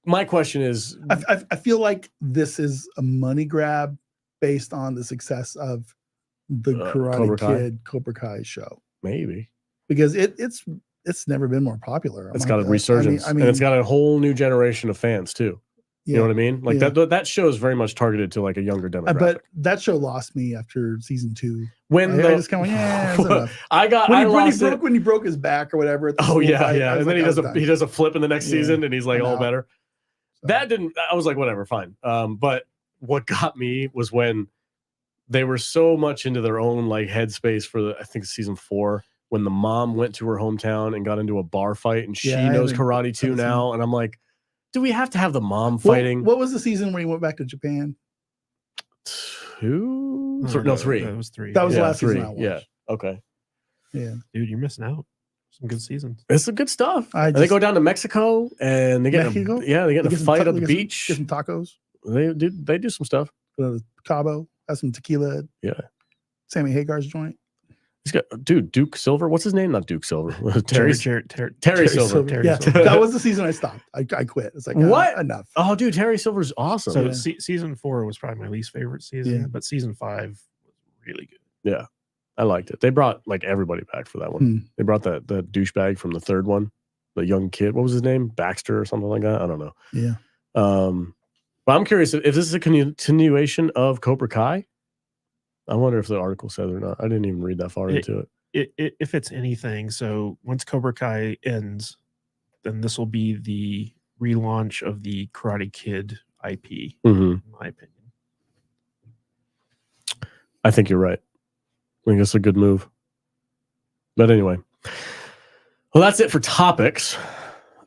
my question is, I feel like this is a money grab based on the success of the Karate Cobra Kai show. Maybe because it's never been more popular. It's got a resurgence. I mean, and it's got a whole new generation of fans too. You know what I mean? Like that show is very much targeted to like a younger demographic. But that show lost me after season 2. When I just kind of went, yeah, that's enough. When he broke his back or whatever. At the oh yeah, fight, yeah. And then he does a flip in the next season, and he's like all better. So. That didn't. I was like, whatever, fine. But what got me was when they were so much into their own like headspace for I think season 4, when the mom went to her hometown and got into a bar fight, and she knows karate too now, and I'm like, do we have to have the mom fighting? What was the season where he went back to Japan? 2? No, 3. That was 3. That was the last 3. season I watched. Yeah. Okay. Yeah. Dude, you're missing out. Some good seasons. It's some good stuff. They go down to Mexico and they get in a fight at the beach. Get some tacos. They do some stuff. Cabo has some tequila. Yeah. Sammy Hagar's joint. He's got Duke Silver. What's his name? Not Duke Silver. Terry Silver. Terry Silver. That was the season I stopped. I quit. It's like what? Enough. Oh, dude, Terry Silver's awesome. So season 4 was probably my least favorite season, but season 5 was really good. Yeah, I liked it. They brought like everybody back for that one. They brought the douchebag from the 3rd one, the young kid. What was his name? Baxter or something like that. I don't know. Yeah. But I'm curious if this is a continuation of Cobra Kai. I wonder if the article said or not. I didn't even read that far into it. If it's anything, so once Cobra Kai ends, then this will be the relaunch of the Karate Kid IP, in my opinion. I think you're right. I think it's a good move. But anyway. Well, that's it for topics.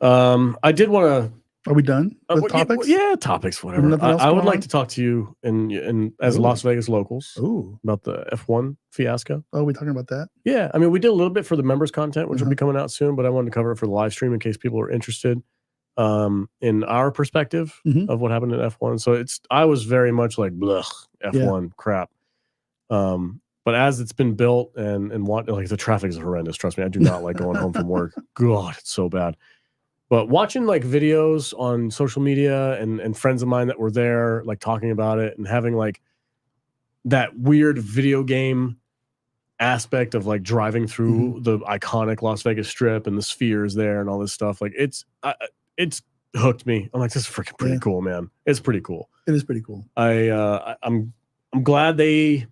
I did want to... Are we done with topics? Yeah, topics, whatever. I would like to talk to you and as Las Vegas locals about the F1 fiasco. Oh, are we talking about that? Yeah. I mean, we did a little bit for the members content, which will be coming out soon, but I wanted to cover it for the live stream in case people are interested in our perspective of what happened in F1. So I was very much like, blech, F1 crap. But as it's been built and like the traffic is horrendous. Trust me, I do not like going home from work. God, it's so bad. But watching like videos on social media and friends of mine that were there, like talking about it and having like that weird video game aspect of like driving through the iconic Las Vegas Strip and the spheres there and all this stuff, like it's hooked me. I'm like, this is freaking pretty cool, man. It's pretty cool. It is pretty cool. I'm glad they're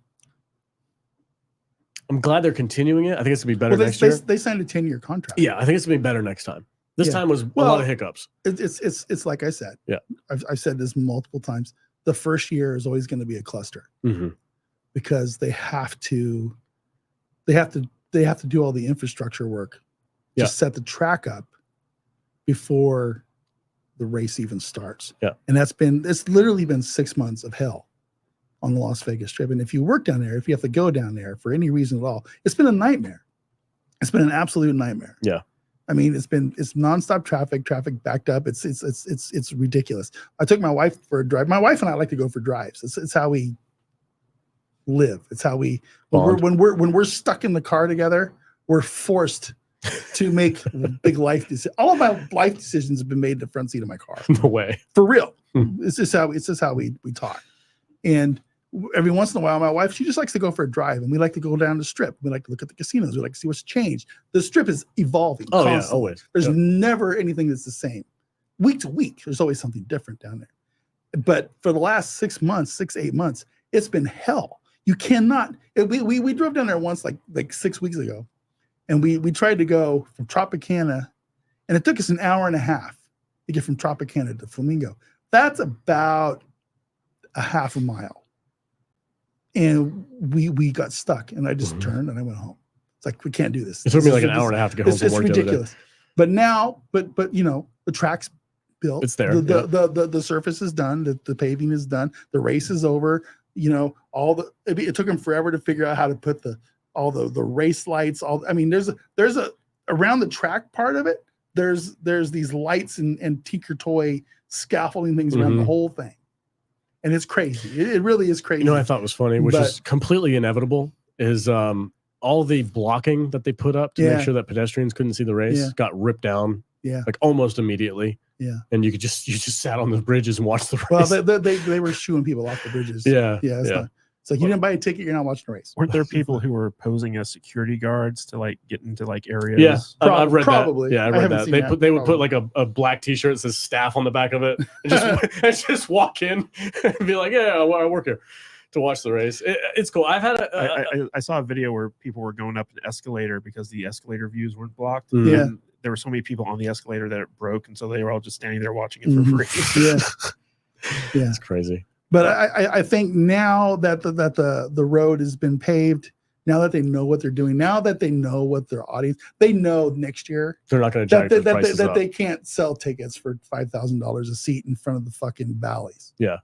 continuing it. I think it's gonna be better next year. They signed a 10-year contract. Yeah, I think it's gonna be better next time. This time was a lot of hiccups. It's like I said. Yeah, I've said this multiple times. The first year is always going to be a cluster because they have to do all the infrastructure work to set the track up before the race even starts. Yeah, and it's literally been 6 months of hell on the Las Vegas Strip. And if you work down there, if you have to go down there for any reason at all, it's been a nightmare. It's been an absolute nightmare. Yeah. I mean, it's nonstop traffic backed up. It's ridiculous. I took my wife for a drive. My wife and I like to go for drives. It's how we live. It's how we when we're stuck in the car together, we're forced to make big life decisions. All of my life decisions have been made in the front seat of my car. No way. For real. It's just how we talk. And every once in a while, my wife, she just likes to go for a drive, and we like to go down the Strip. We like to look at the casinos. We like to see what's changed. The Strip is evolving. Oh, constantly. yeah, always. There's never anything that's the same. Week to week, there's always something different down there. But for the last 6 months, 8 months, it's been hell. You cannot. We drove down there once, like 6 weeks ago, and we tried to go from Tropicana, and it took us an hour and a half to get from Tropicana to Flamingo. That's about a half a mile. And we got stuck, and I just turned and I went home. It's like, we can't do this. It took me like an hour and a half to get home from work. It's ridiculous. But now, but you know, the track's built. It's there. The surface is done. The paving is done. The race is over. You know, it took them forever to figure out how to put all the race lights. There's a around the track part of it. There's these lights and tinker toy scaffolding things around the whole thing. And it's crazy. It really is crazy. You know what I thought was funny, which is completely inevitable, is all the blocking that they put up to make sure that pedestrians couldn't see the race got ripped down like almost immediately. Yeah. And you just sat on the bridges and watched the race. Well, they were shooing people off the bridges. Yeah. Yeah. So you didn't buy a ticket, you're not watching the race. Weren't there people who were posing as security guards to like get into like areas? Yeah, I've read probably. that. Yeah, I read that. They would put like a black T-shirt that says staff on the back of it, and just walk in and be like, yeah, I work here to watch the race. It's cool. I've had I saw a video where people were going up an escalator because the escalator views weren't blocked. Yeah. And there were so many people on the escalator that it broke, and so they were all just standing there watching it for free. Yeah, it's crazy. But I think now that the road has been paved, now that they know what they're doing, now that they know what their audience, they know next year they're not going to jack the prices that up. they can't sell tickets for $5,000 a seat in front of the fucking valleys. Yeah.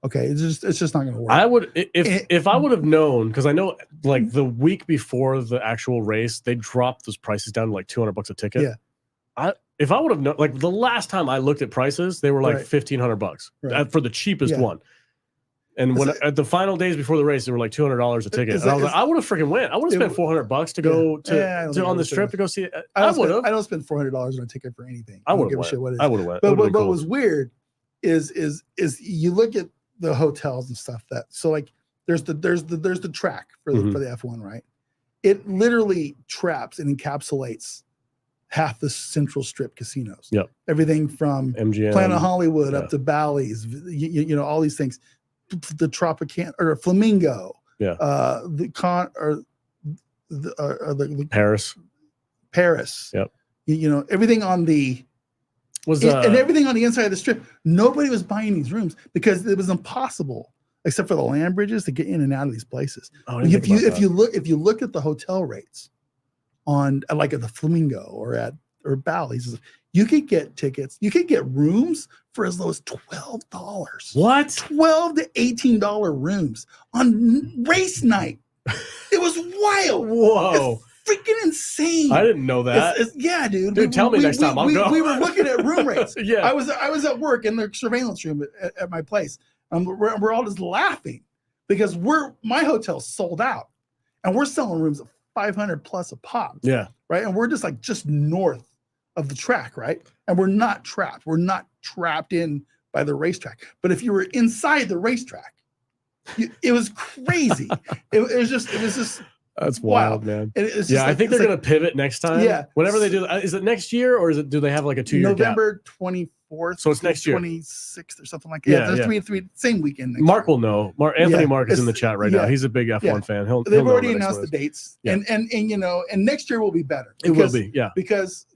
Okay, it's just not going to work. I would if I would have known, because I know like the week before the actual race, they dropped those prices down to like $200 a ticket. Yeah. If I would have known, like the last time I looked at prices, they were like $1,500 for the cheapest one. And when at the final days before the race, they were like $200 a ticket. And I was like, I would have freaking went. I would have spent $400 to go to on this trip to go see it. I would have. I don't spend $400 on a ticket for anything. I would have went. I would have went. But what was weird is you look at the hotels and stuff like there's the track for the F1, right? It literally traps and encapsulates half the Central Strip casinos. Yep. Everything from MGM, Planet Hollywood up to Bally's, you know, all these things. The Tropicana or Flamingo. Yeah. The Paris. Yep. You know, everything on the and everything on the inside of the Strip. Nobody was buying these rooms because it was impossible, except for the land bridges, to get in and out of these places. If you look at the hotel rates on like at the Flamingo or Bally's, you could get tickets. You could get rooms for as low as $12. What? $12 to $18 rooms on race night. It was wild. Whoa. It's freaking insane. I didn't know that. Yeah, dude. Dude, tell me next time I'll go. We were looking at room rates. Yeah. I was at work in the surveillance room at my place. We're all just laughing because my hotel's sold out and we're selling rooms at 500 plus a pop. Yeah. Right. And we're just north of the track, right? And we're not trapped. We're not trapped in by the racetrack. But if you were inside the racetrack, it was crazy. it was just that's wild, man. I think they're gonna pivot next time. Yeah, whenever they do. Is it next year or do they have like a 2-year November 24th? So it's next year, 26th or something like that. Yeah, there's three same weekend. Mark will know. Anthony Mark is in the chat right now. He's a big F1 fan. They've already announced the dates, and you know, and next year will be better. It will be, because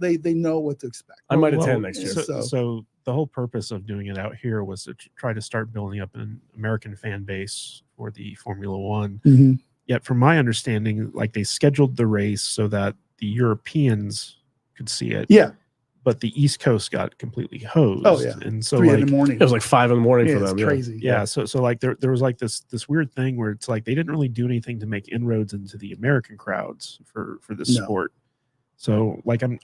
they know what to expect. I might attend next year. So the whole purpose of doing it out here was to try to start building up an American fan base for the Formula One. Mm-hmm. Yet, from my understanding, like they scheduled the race so that the Europeans could see it. Yeah. But the East Coast got completely hosed. Oh yeah. And so 3 in the morning. It was like 5 in the morning for them. It's crazy. Yeah. So like there was like this weird thing where it's like they didn't really do anything to make inroads into the American crowds for this sport. So like I'm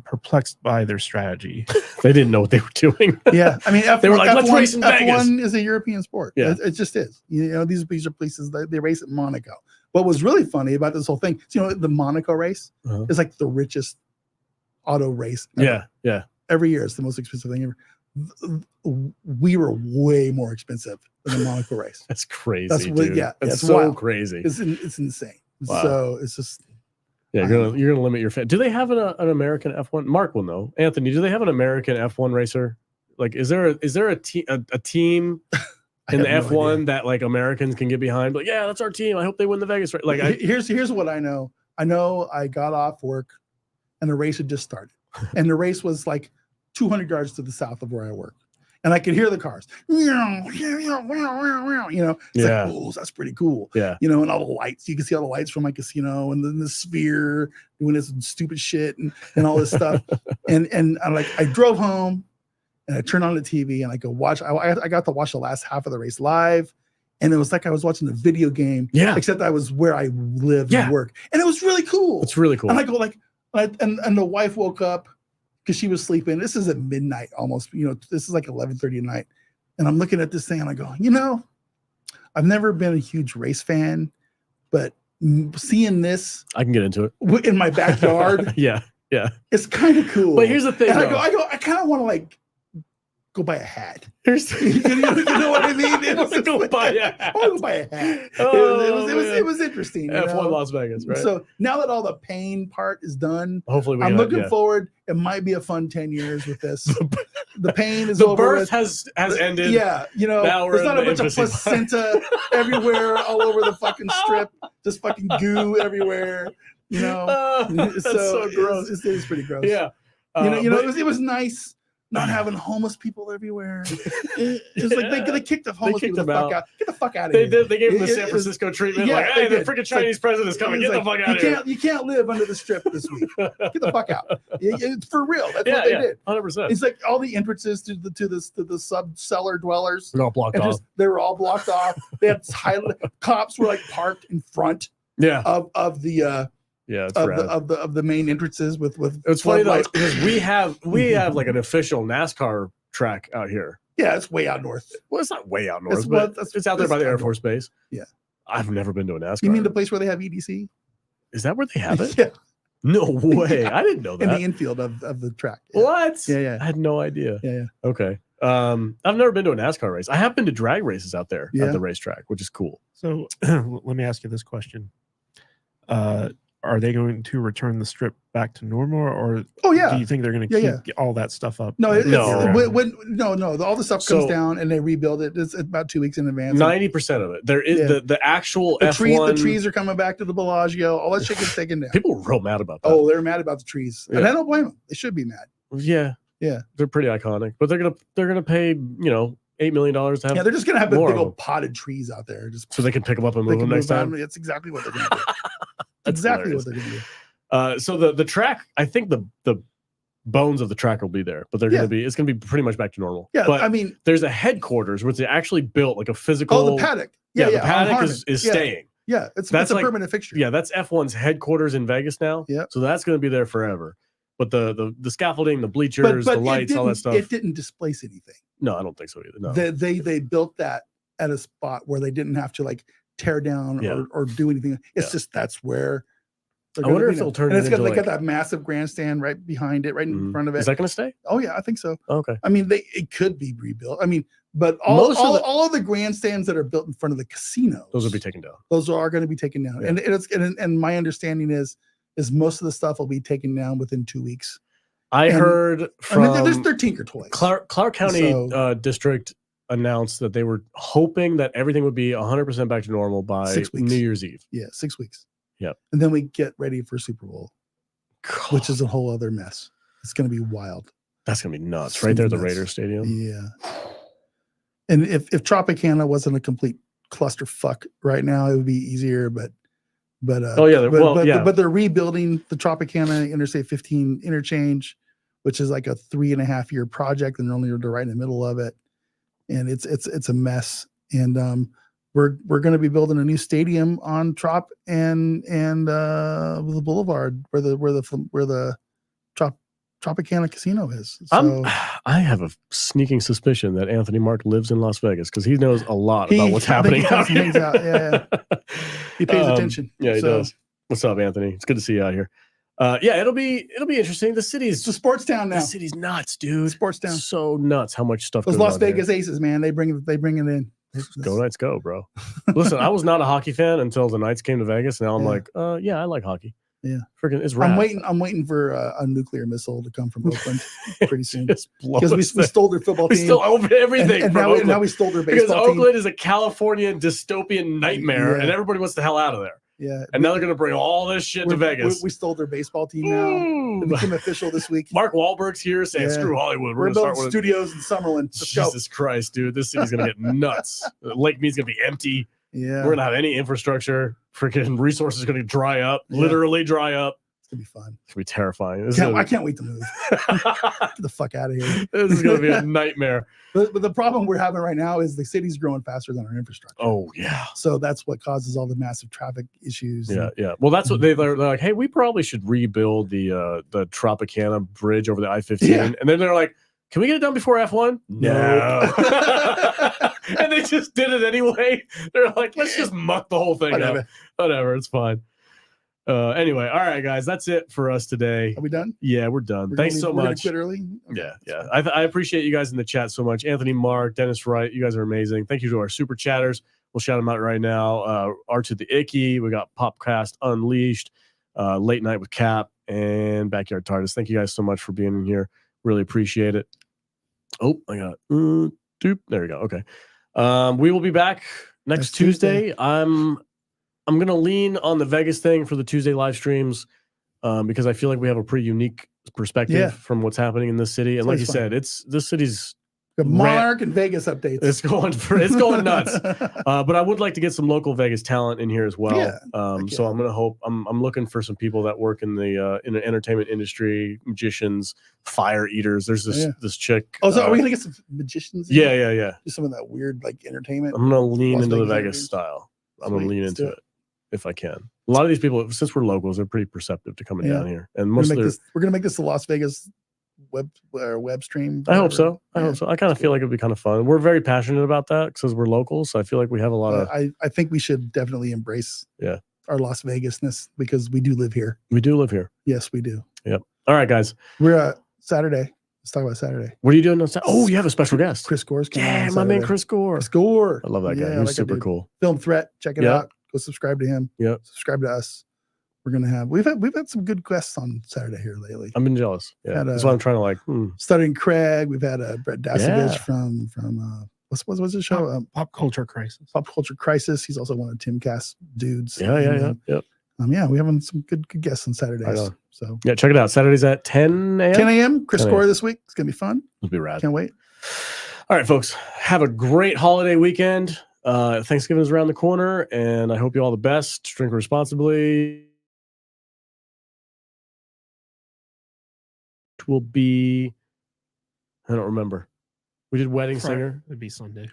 perplexed by their strategy. They didn't know what they were doing. Yeah, I mean, they were like, let's race in Vegas. F1 is a European sport. Yeah, it just is. You know, these are places that they race at Monaco. What was really funny about this whole thing, you know, the Monaco race is like the richest auto race ever. Yeah. Every year, it's the most expensive thing ever. We were way more expensive than the Monaco race. That's crazy. That's so wild. Crazy. It's insane. Wow. So it's just. Yeah, you're gonna limit your fan. Do they have an American F1? Mark will know. Anthony, do they have an American F1 racer? Like, is there a team in the F1 that like Americans can get behind? Like, yeah, that's our team. I hope they win the Vegas race. Like, here's what I know. I know I got off work, and the race had just started, and the race was like 200 yards to the south of where I work. And I could hear the cars, you know, it's like, oh, that's pretty cool. Yeah. You know, and all the lights, you can see all the lights from my casino and then the sphere doing this stupid shit and all this stuff. and I drove home and I turned on the TV and I could watch, I got to watch the last half of the race live. And it was like I was watching a video game, except I was where I live and work. And it was really cool. It's really cool. And I go like, and the wife woke up, because she was sleeping. This is at midnight almost, you know, this is like 11:30 at night. And I'm looking at this thing and I go, you know, I've never been a huge race fan, but seeing this, I can get into it in my backyard. yeah. It's kind of cool. But here's the thing. And I kind of want to like go buy a hat. Here's you know what I mean? It was go buy a hat. I want to go buy a hat. Oh, It was interesting. You F1 know? Las Vegas, right? So now that all the pain part is done, hopefully I'm looking forward. It might be a fun 10 years with this. The pain is the over. birth has ended. Yeah, you know, there's not a bunch of placenta everywhere all over the fucking strip. Just fucking goo everywhere. You know, that's so gross. It's pretty gross. Yeah, it was nice not having homeless people everywhere. It's like they kicked the homeless people the fuck out. Get the fuck out of here. They gave him the San Francisco treatment. Yeah, like, hey, the freaking Chinese president is coming. Get the fuck out of here. You can't live under the strip this week. Get the fuck out. It's for real. That's what they did. 100%. It's like all the entrances to the sub cellar dwellers. They're all blocked off. They were all blocked off. They had cops were like parked in front. Yeah. Of the of the main entrances with it's funny though because we have like an official NASCAR track out here. Yeah, it's way out north. Well, it's not way out north, but it's out there by the Air Force Base. Yeah, I've never been to a NASCAR. You mean the place where they have EDC? Is that where they have it? Yeah. No way. I didn't know that. In the infield of the track. Yeah. What? Yeah. I had no idea. Yeah. Okay. I've never been to a NASCAR race. I have been to drag races out there at the racetrack, which is cool. So let me ask you this question. Are they going to return the strip back to normal, or do you think they're going to keep all that stuff up? No, all the stuff comes down and they rebuild it. It's about 2 weeks in advance. 90% of it. There is the actual F1. The trees are coming back to the Bellagio. All that shit gets taken down. People were real mad about that. Oh, they're mad about the trees, and I don't blame them. They should be mad. Yeah, they're pretty iconic, but they're gonna pay $8 million to have. Yeah, they're just gonna have the big old potted trees out there, just so they can pick them up and move them next time. That's exactly what they're gonna do. Exactly what they're gonna do. So the track, I think the bones of the track will be there, but it's gonna be pretty much back to normal. Yeah, but I mean, there's a headquarters where they actually built like a physical. Oh, the paddock. Yeah, the paddock is staying. Yeah, it's a permanent fixture. Yeah, that's F1's headquarters in Vegas now. Yeah, so that's gonna be there forever. But the scaffolding, the bleachers, the lights, all that stuff. It didn't displace anything. No, I don't think so either. No, they built that at a spot where they didn't have to like tear down or do anything. It's just that's where. I wonder if they'll turn it into they got that massive grandstand right behind it, right in front of it. Is that going to stay? Oh yeah, I think so. Okay. I mean, it could be rebuilt. I mean, but all of the grandstands that are built in front of the casinos, those will be taken down. Those are going to be taken down, and my understanding is most of the stuff will be taken down within 2 weeks. I heard from there's 13 toys. Clark County District announced that they were hoping that everything would be 100% back to normal by New Year's Eve. Yeah, 6 weeks. Yeah, and then we get ready for Super Bowl, which is a whole other mess. It's going to be wild. That's going to be nuts, right there at the Raiders Stadium. Yeah, and if Tropicana wasn't a complete clusterfuck right now, it would be easier. But but they're rebuilding the Tropicana Interstate 15 interchange, which is like a 3.5 year project, and they're right in the middle of it, and it's a mess. And we're going to be building a new stadium on Trop and the Boulevard where the Tropicana Casino is. So, I have a sneaking suspicion that Anthony Mark lives in Las Vegas because he knows a lot about what's happening out here. Yeah. He pays attention. Yeah, he does. What's up, Anthony? It's good to see you out here. It'll be interesting. The city's a sports town now. The city's nuts, dude. Sports town. So nuts how much stuff. Those Las Vegas Aces, man. They bring it in. Go Knights, go, bro. Listen, I was not a hockey fan until the Knights came to Vegas. Now I'm like, I like hockey. Yeah, freaking it's rad. I'm waiting for a nuclear missile to come from Oakland pretty soon because we stole their football team. We stole everything and now we stole their baseball because team. Oakland is a California dystopian nightmare, and everybody wants the hell out of there. Yeah, and now they're going to bring all this shit to Vegas. We stole their baseball team now. It became official this week. Mark Wahlberg's here saying, "Screw Hollywood. We're building studios in Summerlin." Jesus Christ, dude, this city's going to get nuts. Lake Mead's going to be empty. Yeah, we're going to have any infrastructure. Freaking resources going to dry up. Literally dry up. It's gonna be fun. It's gonna be terrifying. I can't wait to move. Get the fuck out of here. This is gonna be a nightmare. But the problem we're having right now is the city's growing faster than our infrastructure. Oh yeah. So that's what causes all the massive traffic issues. Yeah. Well, that's what they're like. Hey, we probably should rebuild the Tropicana Bridge over the I-15. Yeah. And then they're like, can we get it done before F1? No. And they just did it anyway. They're like, let's just muck the whole thing up. Whatever. It's fine. Anyway, all right, guys, that's it for us today. Are we done? Yeah, we're done. Thanks so We're gonna much. quit early. Okay. Yeah. I appreciate you guys in the chat so much. Anthony, Mark, Dennis Wright, you guys are amazing. Thank you to our super chatters. We'll shout them out right now. R to the Icky. We got Popcast Unleashed, Late Night with Cap, and Backyard TARDIS. Thank you guys so much for being in here. Really appreciate it. Oh, I got doop. There we go. Okay. We will be back next Tuesday. I'm gonna lean on the Vegas thing for the Tuesday live streams because I feel like we have a pretty unique perspective from what's happening in this city. And like you said, this city's the Monarch and Vegas updates. It's going nuts. But I would like to get some local Vegas talent in here as well. Yeah, so I'm looking for some people that work in the entertainment industry, magicians, fire eaters. There's this chick. Oh, so are we gonna get some magicians? Yeah. Do some of that weird like entertainment. I'm gonna lean into the Vegas style. I'm gonna lean into it if I can. A lot of these people, since we're locals, they're pretty perceptive to coming down here. And we're gonna make this the Las Vegas web stream. I hope so. I hope so. I kind of feel like it'd be kind of fun. We're very passionate about that because we're locals. So I feel like we have a lot of. I think we should definitely embrace our Las Vegasness because we do live here. We do live here. Yes, we do. Yep. All right, guys. We're Saturday. Let's talk about Saturday. What are you doing on Saturday? Oh, you have a special guest. Chris Gore's coming. Yeah, my man Chris Gore. Chris Gore. I love that guy. He's super cool. Film Threat. Check it out. Go subscribe to him. Yep. Subscribe to us. We're gonna have we've had some good guests on Saturday here lately. I've been jealous. Yeah, that's why I'm trying to like. Stuttering Craig. We've had Brett Dasovich from what's his show? Pop Culture Crisis. Pop Culture Crisis. He's also one of Timcast dudes. Yeah. We're having some good guests on Saturdays. So yeah, check it out. Saturdays at 10 a.m. 10 a.m. Chris Gore this week. It's gonna be fun. It'll be rad. Can't wait. All right, folks. Have a great holiday weekend. Thanksgiving is around the corner, and I hope you all the best. Drink responsibly. Will be, I don't remember. We did Wedding Singer. It'd be Sunday.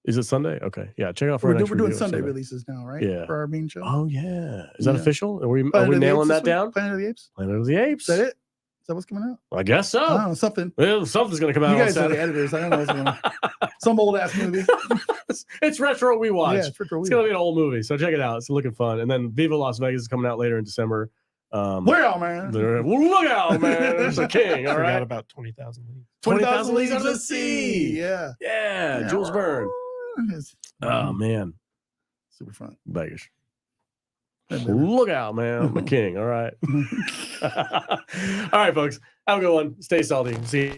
Is it Sunday? Okay. Yeah. Check out for we're doing Sunday releases now, right? Yeah. For our main show. Oh yeah. Is that official? Are we nailing that down? Planet of the Apes. Planet of the Apes. Is that it? Is that what's coming out? Well, I guess so. I don't know, something. Well, something's gonna come out. You guys are the editors. I don't know what's going on. Some old ass movie. It's retro. We watch. Yeah, it's retro. It's gonna be an old movie, so check it out. It's looking fun. And then Viva Las Vegas is coming out later in December. Look out, man! Look out, man! There's a king. All right. About 20,000 leagues. 20,000 leagues under the sea. Yeah. Jules Verne. Oh man, super fun. Vegas. Look out, man! I'm the king. All right. All right, folks. Have a good one. Stay salty. See you.